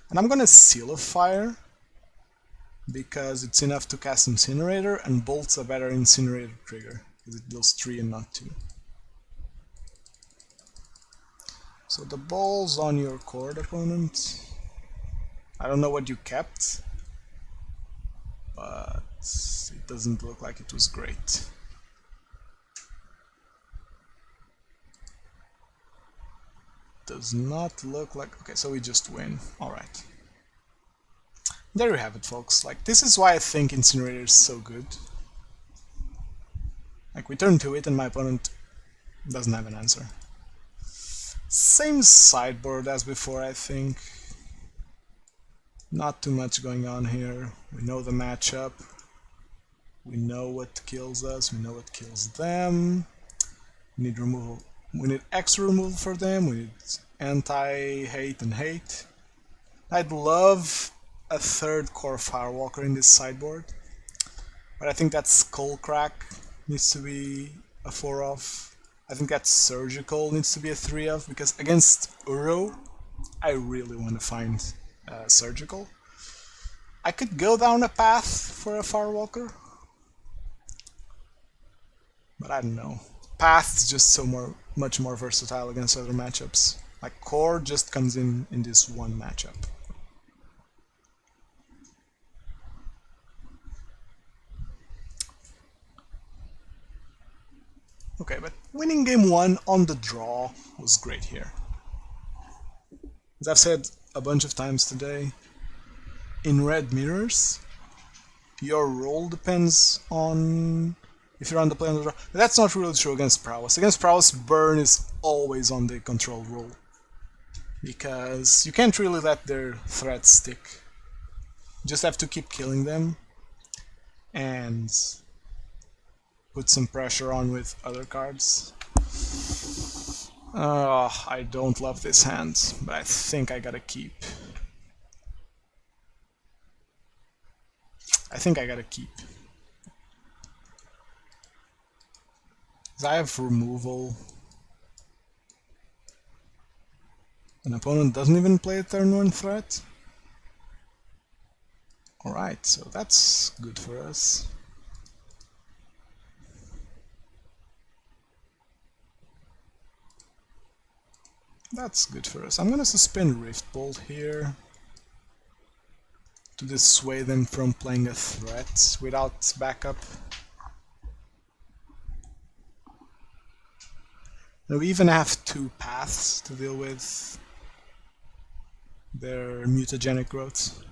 And I'm gonna Seal of Fire, because it's enough to cast Incinerator, and Bolt's a better Incinerator trigger, because it deals 3 and not 2. So the ball's on your court, opponent. I don't know what you kept, but it doesn't look like it was great. does not look like... Okay, so we just win. Alright. There you have it, folks. Like, this is why I think Incinerator is so good. Like, we turn to it and my opponent doesn't have an answer. Same sideboard as before, I think. Not too much going on here. We know the matchup. We know what kills us. We know what kills them. We need removal. We need extra removal for them. We need anti-hate and hate. I'd love a third core Firewalker in this sideboard, but I think that Skullcrack needs to be a 4 of. I think that Surgical needs to be a 3 of, because against Uro, I really want to find Surgical. I could go down a path for a Firewalker, but I don't know. Path is just so much more versatile against other matchups. Like, Core just comes in this one matchup. Okay, but winning game 1 on the draw was great here. As I've said a bunch of times today, in red mirrors, your role depends on if you're on the play on the draw. That's not really true against Prowess. Against Prowess, burn is always on the control role, because you can't really let their threats stick. You just have to keep killing them and put some pressure on with other cards. I don't love this hand, but I think I gotta keep. I think I gotta keep. I have removal. An opponent doesn't even play a turn 1 threat. Alright, so that's good for us. That's good for us. I'm gonna suspend Rift Bolt here to dissuade them from playing a threat without backup. And we even have 2 paths to deal with their mutagenic growth.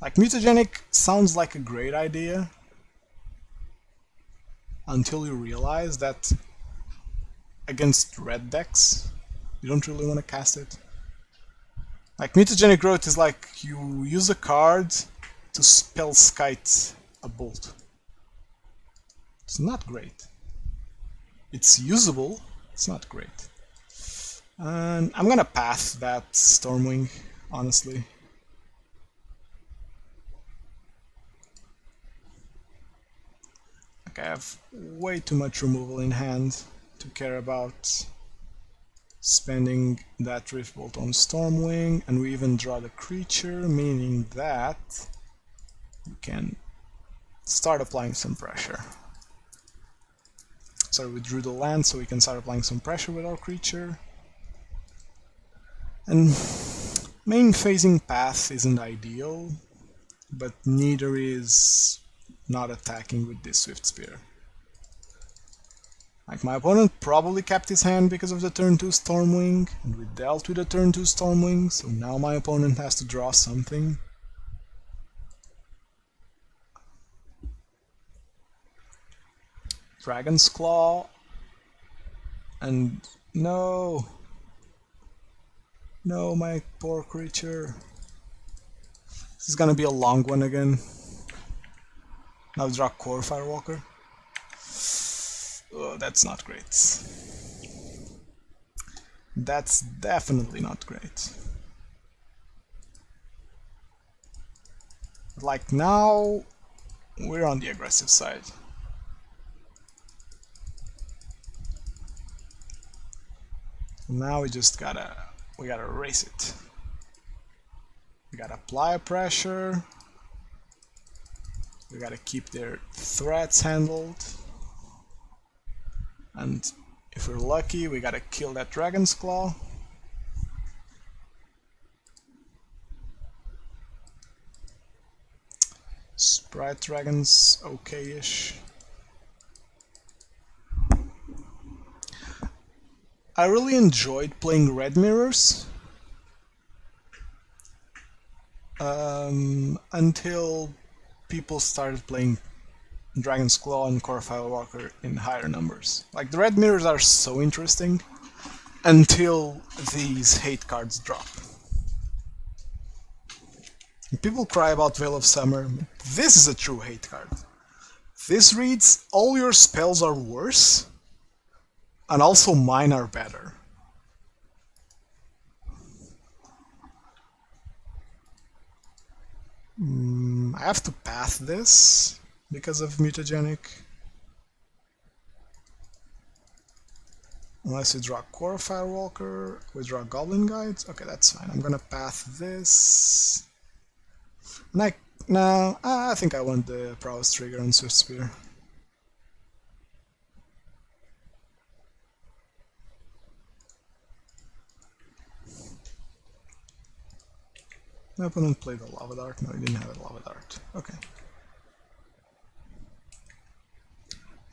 Like, mutagenic sounds like a great idea until you realize that against red decks, you don't really want to cast it. Like, mutagenic growth is like you use a card to spell skite a bolt. It's not great. It's usable, it's not great. And I'm gonna pass that Stormwing, honestly. Like, I have way too much removal in hand to care about spending that Rift Bolt on Stormwing, and we even draw the creature, meaning that we can start applying some pressure. So we drew the land, so we can start applying some pressure with our creature. And main phasing path isn't ideal, but neither is not attacking with this Swift Spear. Like, my opponent probably kept his hand because of the turn 2 Stormwing, and we dealt with the turn 2 Stormwing, so now my opponent has to draw something. Dragon's Claw, and no! No, my poor creature. This is gonna be a long one again. Now draw Core Firewalker. Oh, that's not great. That's definitely not great. Like, now we're on the aggressive side. Now we just gotta erase it. We gotta apply pressure. We gotta keep their threats handled. And if we're lucky, we gotta kill that Dragon's Claw. Sprite Dragon's okay-ish. I really enjoyed playing red mirrors until people started playing Dragon's Claw and Core Firewalker in higher numbers. Like, the red mirrors are so interesting until these hate cards drop. People cry about Veil of Summer. This is a true hate card. This reads, all your spells are worse, and also mine are better. I have to pass this because of mutagenic. Unless we draw Core Firewalker, we draw Goblin Guides. Okay, that's fine. I'm gonna pass this. And I think I want the Prowess trigger on Swift Spear. My opponent played a Lava Dart. No, he didn't have a Lava Dart. Okay.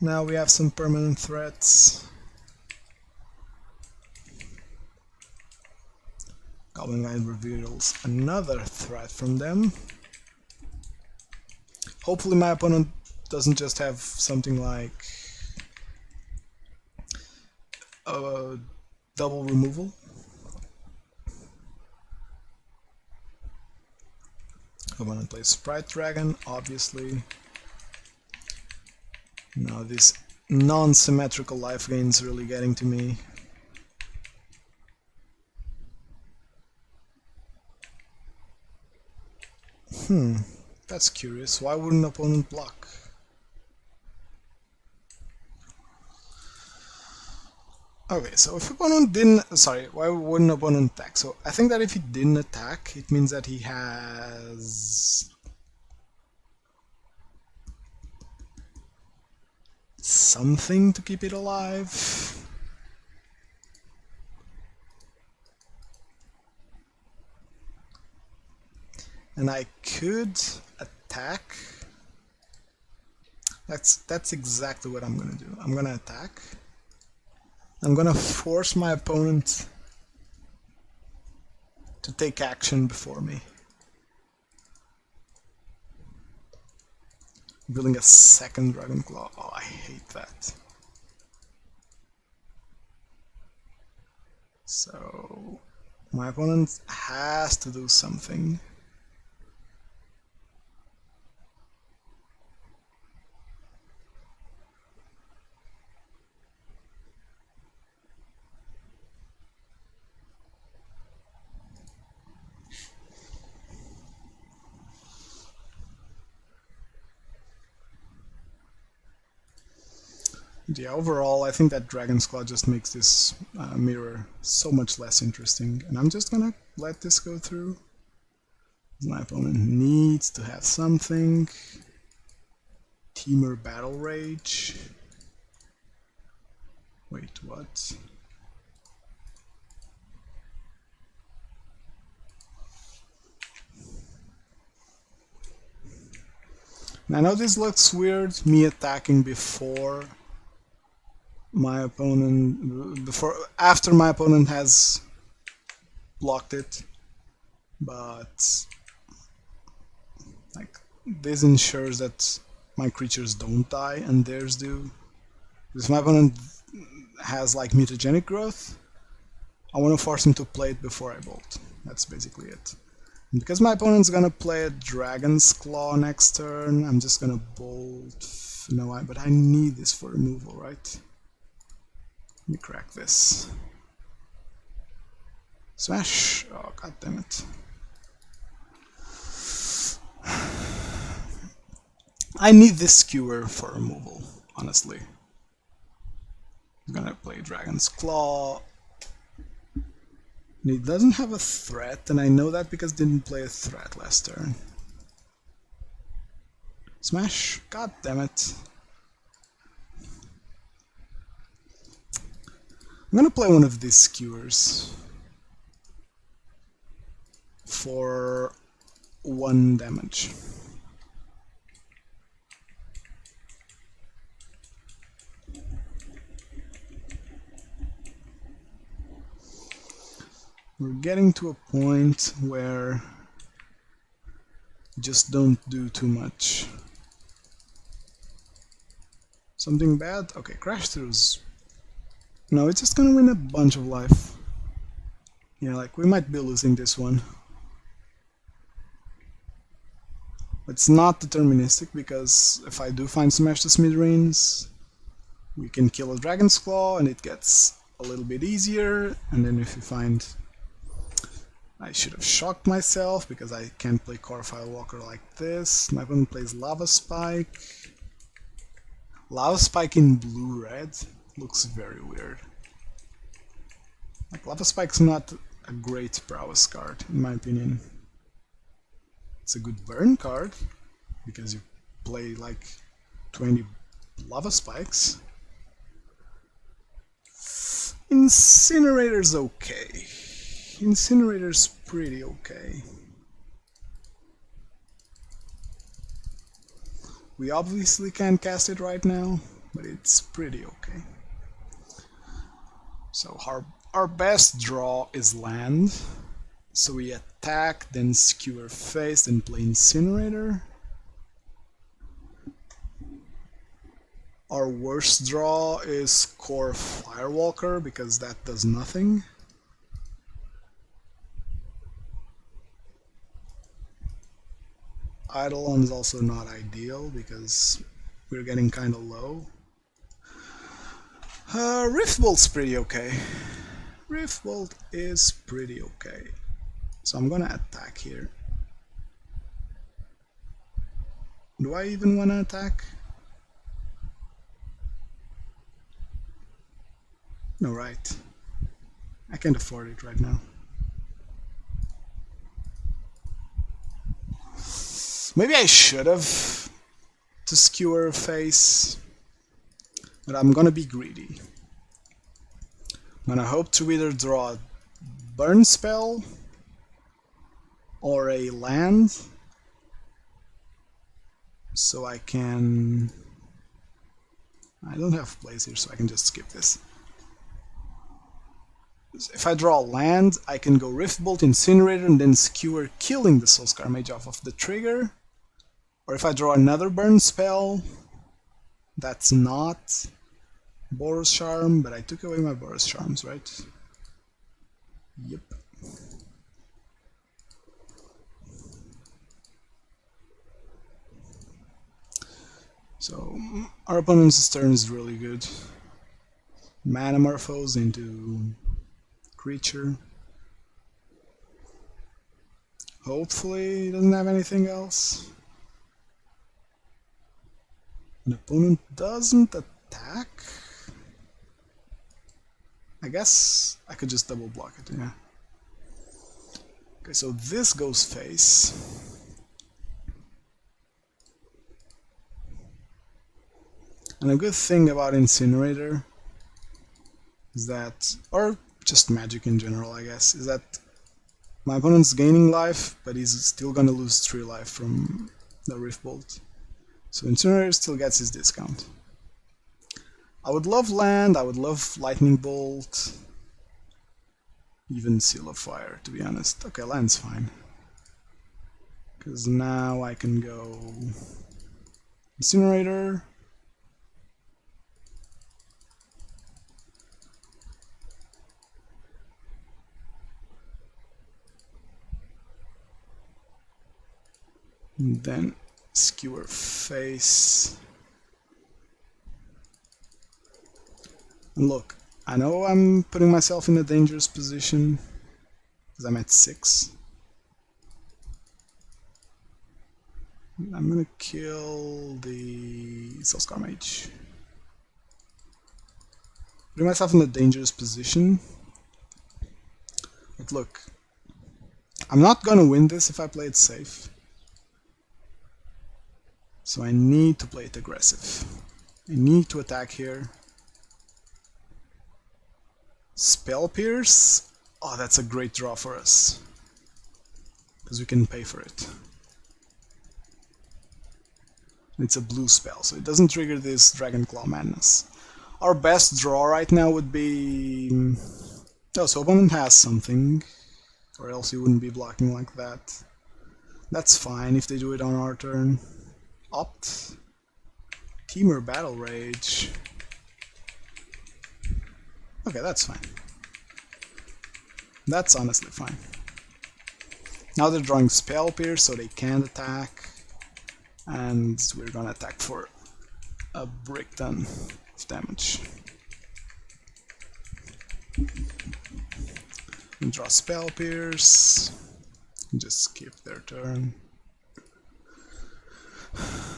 Now we have some permanent threats. Goblin Guide reveals another threat from them. Hopefully my opponent doesn't just have something like a double removal. Opponent plays Sprite Dragon, obviously. Now this non-symmetrical life gain is really getting to me. That's curious. Why wouldn't an opponent block? Okay, so if opponent didn't... Sorry, why wouldn't opponent attack? So I think that if he didn't attack, it means that he has... something to keep it alive. And I could attack. That's exactly what I'm gonna do. I'm gonna attack. I'm gonna force my opponent to take action before me. Building a second Dragon Claw. Oh, I hate that. So my opponent has to do something. Yeah, overall, I think that Dragon's Claw just makes this mirror so much less interesting, and I'm just gonna let this go through. My opponent needs to have something. Teamer Battle Rage. Wait, what? I know this looks weird, me attacking before my opponent, after my opponent has blocked it, but like this ensures that my creatures don't die and theirs do. If my opponent has like mutagenic growth, I want to force him to play it before I bolt. That's basically it. And because my opponent's gonna play a Dragon's Claw next turn, I'm just gonna bolt. No, but I need this for removal, right? Let me crack this. Smash! Oh, god damn it. I need this skewer for removal, honestly. I'm gonna play Dragon's Claw. And he doesn't have a threat, and I know that because he didn't play a threat last turn. Smash! God damn it. I'm gonna play one of these skewers for 1 damage. We're getting to a point where just don't do too much. Something bad? Okay, crash throughs. No, it's just gonna win a bunch of life. Yeah, like we might be losing this one. It's not deterministic because if I do find Smash the Smithereens, we can kill a Dragon's Claw and it gets a little bit easier. And then if you find... I should have shocked myself because I can't play Core Firewalker like this. My opponent plays Lava Spike. Lava Spike in blue-red looks very weird. Like, Lava Spike's not a great prowess card, in my opinion. It's a good burn card, because you play like 20 Lava Spikes. Incinerator's okay. Incinerator's pretty okay. We obviously can't cast it right now, but it's pretty okay. So our best draw is land. So we attack, then skewer face, then play Incinerator. Our worst draw is Core Firewalker, because that does nothing. Eidolon is also not ideal, because we're getting kinda low. Riftbolt's pretty okay. Riftbolt is pretty okay. So I'm gonna attack here. Do I even wanna attack? No, right. I can't afford it right now. Maybe I should have to skewer face, but I'm gonna be greedy. I'm gonna hope to either draw a burn spell or a land, so I can... I don't have plays here, so I can just skip this. If I draw a land, I can go Riftbolt, Incinerator, and then skewer, killing the Soulscar Mage off of the trigger. Or if I draw another burn spell, that's not Boros Charm, but I took away my Boros Charms, right? Yep. So, our opponent's turn is really good. Manamorphose into creature. Hopefully he doesn't have anything else. An opponent doesn't attack. I guess I could just double block it, yeah. Okay, so this goes face. And a good thing about Incinerator is that, or just Magic in general, I guess, is that my opponent's gaining life, but he's still gonna lose 3 life from the Riftbolt. So Incinerator still gets his discount. I would love land, I would love Lightning Bolt, even Seal of Fire, to be honest. Okay, land's fine. Because now I can go Incinerator. And then skewer face. And look, I know I'm putting myself in a dangerous position because I'm at 6. I'm gonna kill the Soulscar Mage. Putting myself in a dangerous position. But look, I'm not gonna win this if I play it safe. So I need to play it aggressive. I need to attack here. Spell Pierce? Oh, that's a great draw for us. Because we can pay for it. It's a blue spell, so it doesn't trigger this Dragon Claw Madness. Our best draw right now would be... Oh, so opponent has something. or else you wouldn't be blocking like that. That's fine if they do it on our turn. Opt. Teamer Battle Rage. Okay, that's fine. That's honestly fine. Now they're drawing Spell Pierce, so they can't attack. And we're gonna attack for a brick ton of damage. And draw Spell Pierce. Just skip their turn.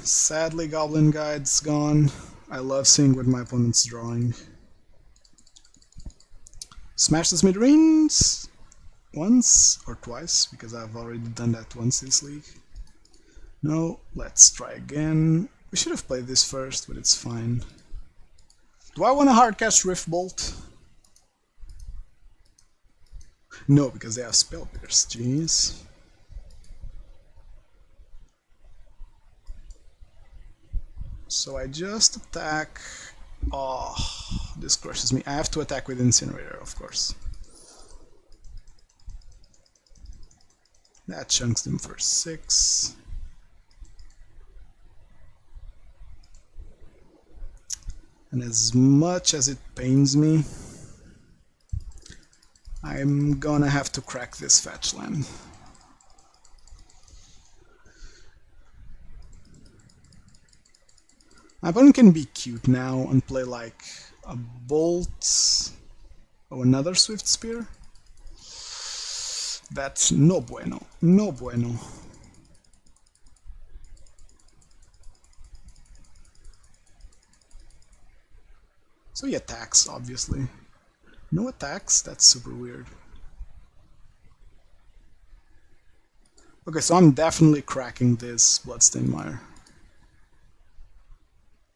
Sadly, Goblin Guide's gone. I love seeing what my opponent's drawing. Smash the Smithereens once or twice, because I've already done that once this league. No, let's try again. We should have played this first, but it's fine. Do I want to hardcast Rift Bolt? No, because they have Spell Pierce. Genius. So I just attack. Oh, this crushes me. I have to attack with Incinerator, of course. That chunks them for 6. And as much as it pains me, I'm gonna have to crack this fetch land. My opponent can be cute now and play like a bolt or another Swift Spear. That's no bueno, no bueno. So he attacks, obviously. No attacks? That's super weird. Okay, so I'm definitely cracking this Bloodstained Mire.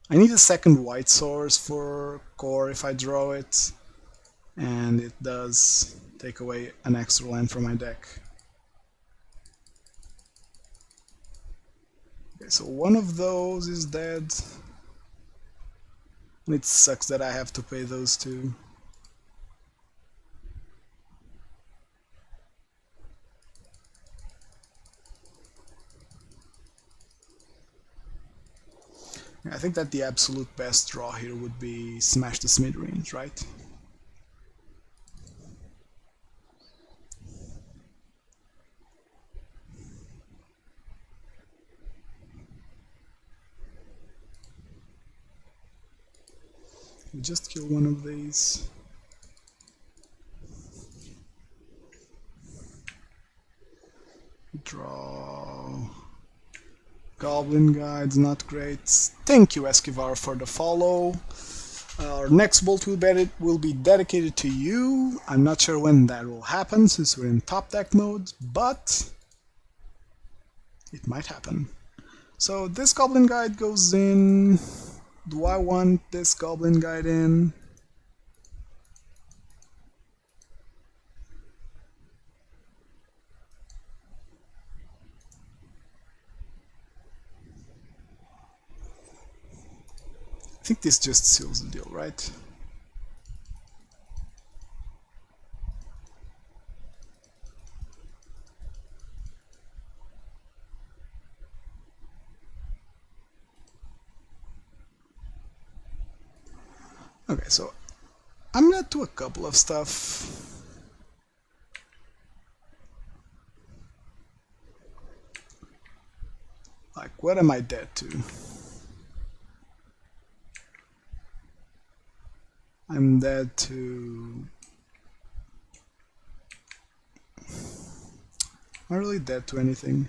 I need a second white source for core if I draw it, and it does take away an extra land from my deck. Okay, so one of those is dead, and it sucks that I have to pay those two. I think that the absolute best draw here would be Smash the Smithereens, right? We just kill one of these. Draw. Goblin Guide's not great. Thank you, Esquivar, for the follow. Our next bolt will be dedicated to you. I'm not sure when that will happen since we're in top deck mode, but it might happen. So this Goblin Guide goes in. Do I want this Goblin Guide in? I think this just seals the deal, right? Okay, so I'm gonna do a couple of stuff. Like, what am I dead to? I'm dead to... Not really dead to anything.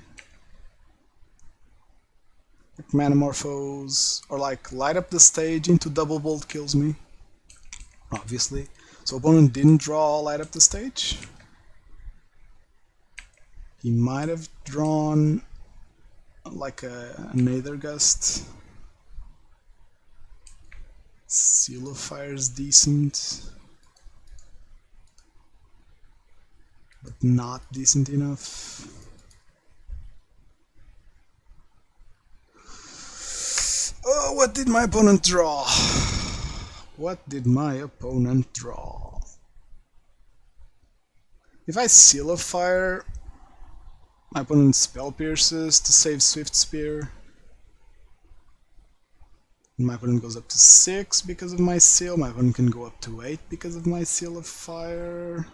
Like Manamorphose, or like light up the stage into double bolt kills me. Obviously. So opponent didn't draw light up the stage. He might have drawn like a Nether Gust. Seal of Fire is decent, but not decent enough. Oh, what did my opponent draw? What did my opponent draw? If I Seal of Fire, my opponent Spell Pierces to save Swift Spear. My opponent goes up to 6 because of my Seal. My opponent can go up to 8 because of my Seal of Fire.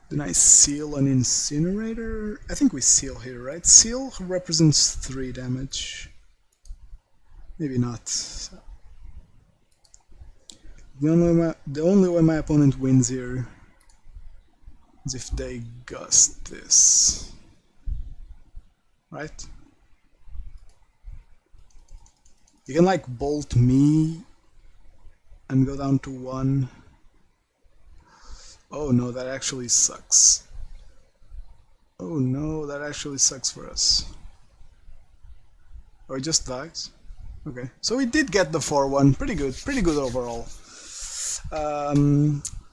Then I seal an Incinerator. I think we seal here, right? Seal represents 3 damage. Maybe not. The only way my opponent wins here is if they gust this. Right? You can like bolt me and go down to 1. Oh no, that actually sucks. Oh no, that actually sucks for us. Or it just dies? Okay, so we did get the 4-1. Pretty good overall.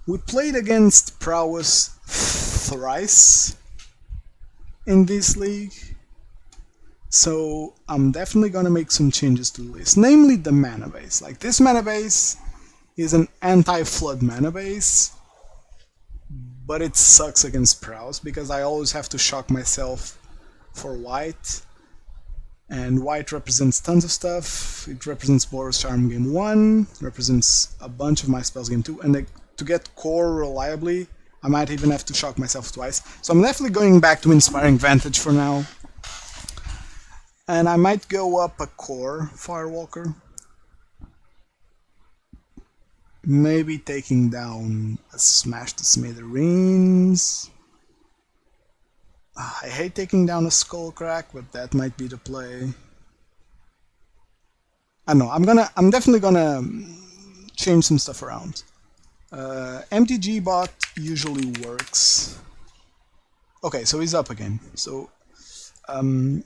We played against Prowess thrice in this league, so I'm definitely gonna make some changes to the list, namely the mana base. Like, this mana base is an anti-flood mana base, but it sucks against Prowess because I always have to shock myself for white. And white represents tons of stuff. It represents Boros Charm game 1, represents a bunch of my spells game 2, and to get core reliably, I might even have to shock myself twice. So I'm definitely going back to Inspiring Vantage for now. And I might go up a core Firewalker. Maybe taking down a Smash to Smithereens. I hate taking down a Skullcrack, but that might be the play. I don't know, I'm definitely gonna change some stuff around. MTG bot usually works. Okay, so he's up again. So I'll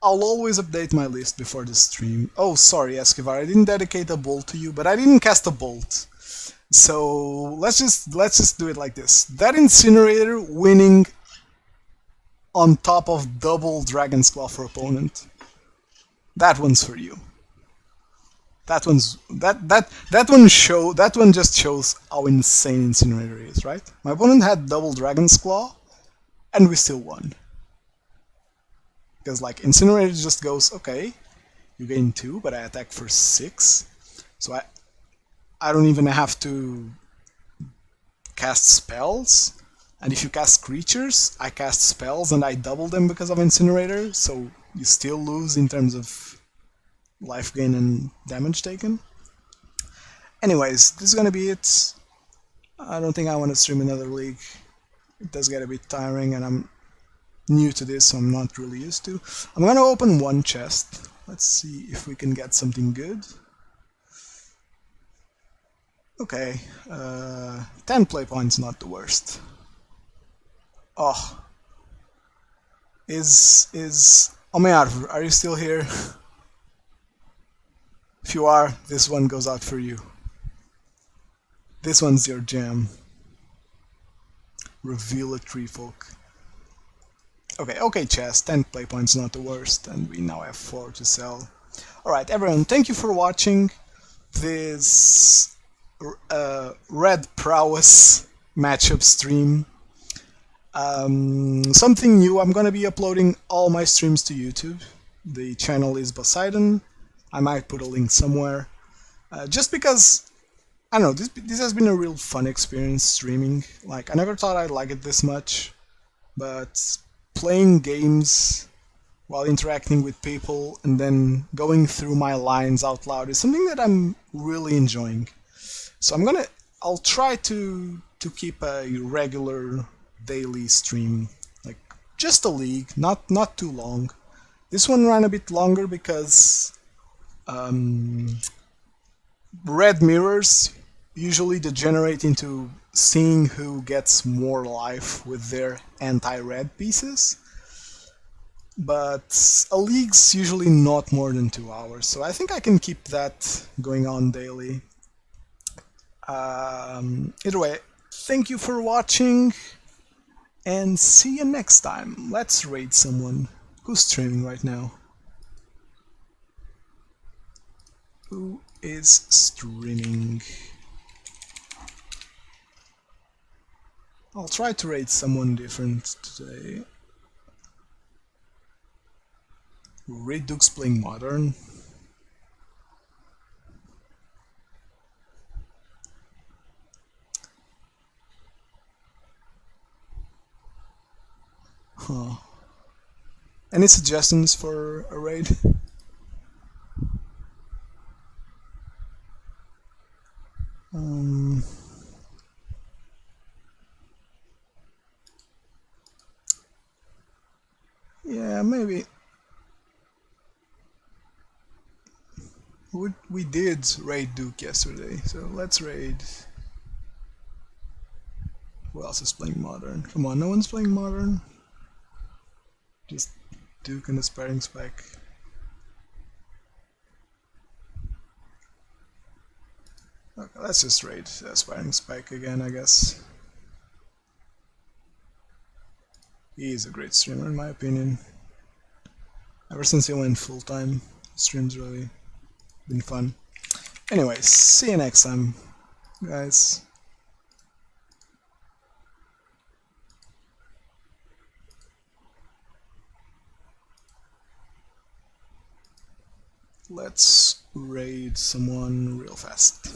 always update my list before the stream. Oh, sorry, Escobar, I didn't dedicate a bolt to you, but I didn't cast a bolt. So let's just do it like this. That Incinerator winning on top of double Dragon's Claw for opponent. That one's for you. That one just shows how insane Incinerator is, right? My opponent had double Dragon's Claw, and we still won. Because like Incinerator just goes, okay, you gain 2, but I attack for 6, so I don't even have to cast spells. And if you cast creatures, I cast spells and I double them because of Incinerator, so you still lose in terms of life gain and damage taken. Anyways, this is gonna be it. I don't think I want to stream another league. It does get a bit tiring and I'm new to this, so I'm not really used to. I'm gonna open one chest. Let's see if we can get something good. Okay, 10 play points, not the worst. Oh, Omear, are you still here? If you are, this one goes out for you. This one's your jam. Reveal a Tree Folk. Okay, chest, 10 play points, not the worst, and we now have 4 to sell. Alright, everyone, thank you for watching this Red Prowess matchup stream. Something new, I'm gonna be uploading all my streams to YouTube. The channel is Poseidon. I might put a link somewhere. Just because, I don't know, this has been a real fun experience streaming. Like, I never thought I'd like it this much, but playing games while interacting with people and then going through my lines out loud is something that I'm really enjoying. So I'll try to keep a regular daily stream, like just a league, not too long. This one ran a bit longer because red mirrors usually degenerate into seeing who gets more life with their anti-red pieces, but a league's usually not more than 2 hours, so I think I can keep that going on daily. Either way, thank you for watching, and see you next time. Let's raid someone. Who's streaming right now? Who is streaming? I'll try to rate someone different today. Red Duke's playing Modern. Huh. Any suggestions for a raid? Um, yeah, maybe. We did raid Duke yesterday, so let's raid. Who else is playing Modern? Come on, no one's playing Modern? Just Duke and the Sparring Spike. Okay, let's just raid Sparring Spike again, I guess. He is a great streamer in my opinion. Ever since he went full time, streams really been fun. Anyways, see you next time, guys. Let's raid someone real fast.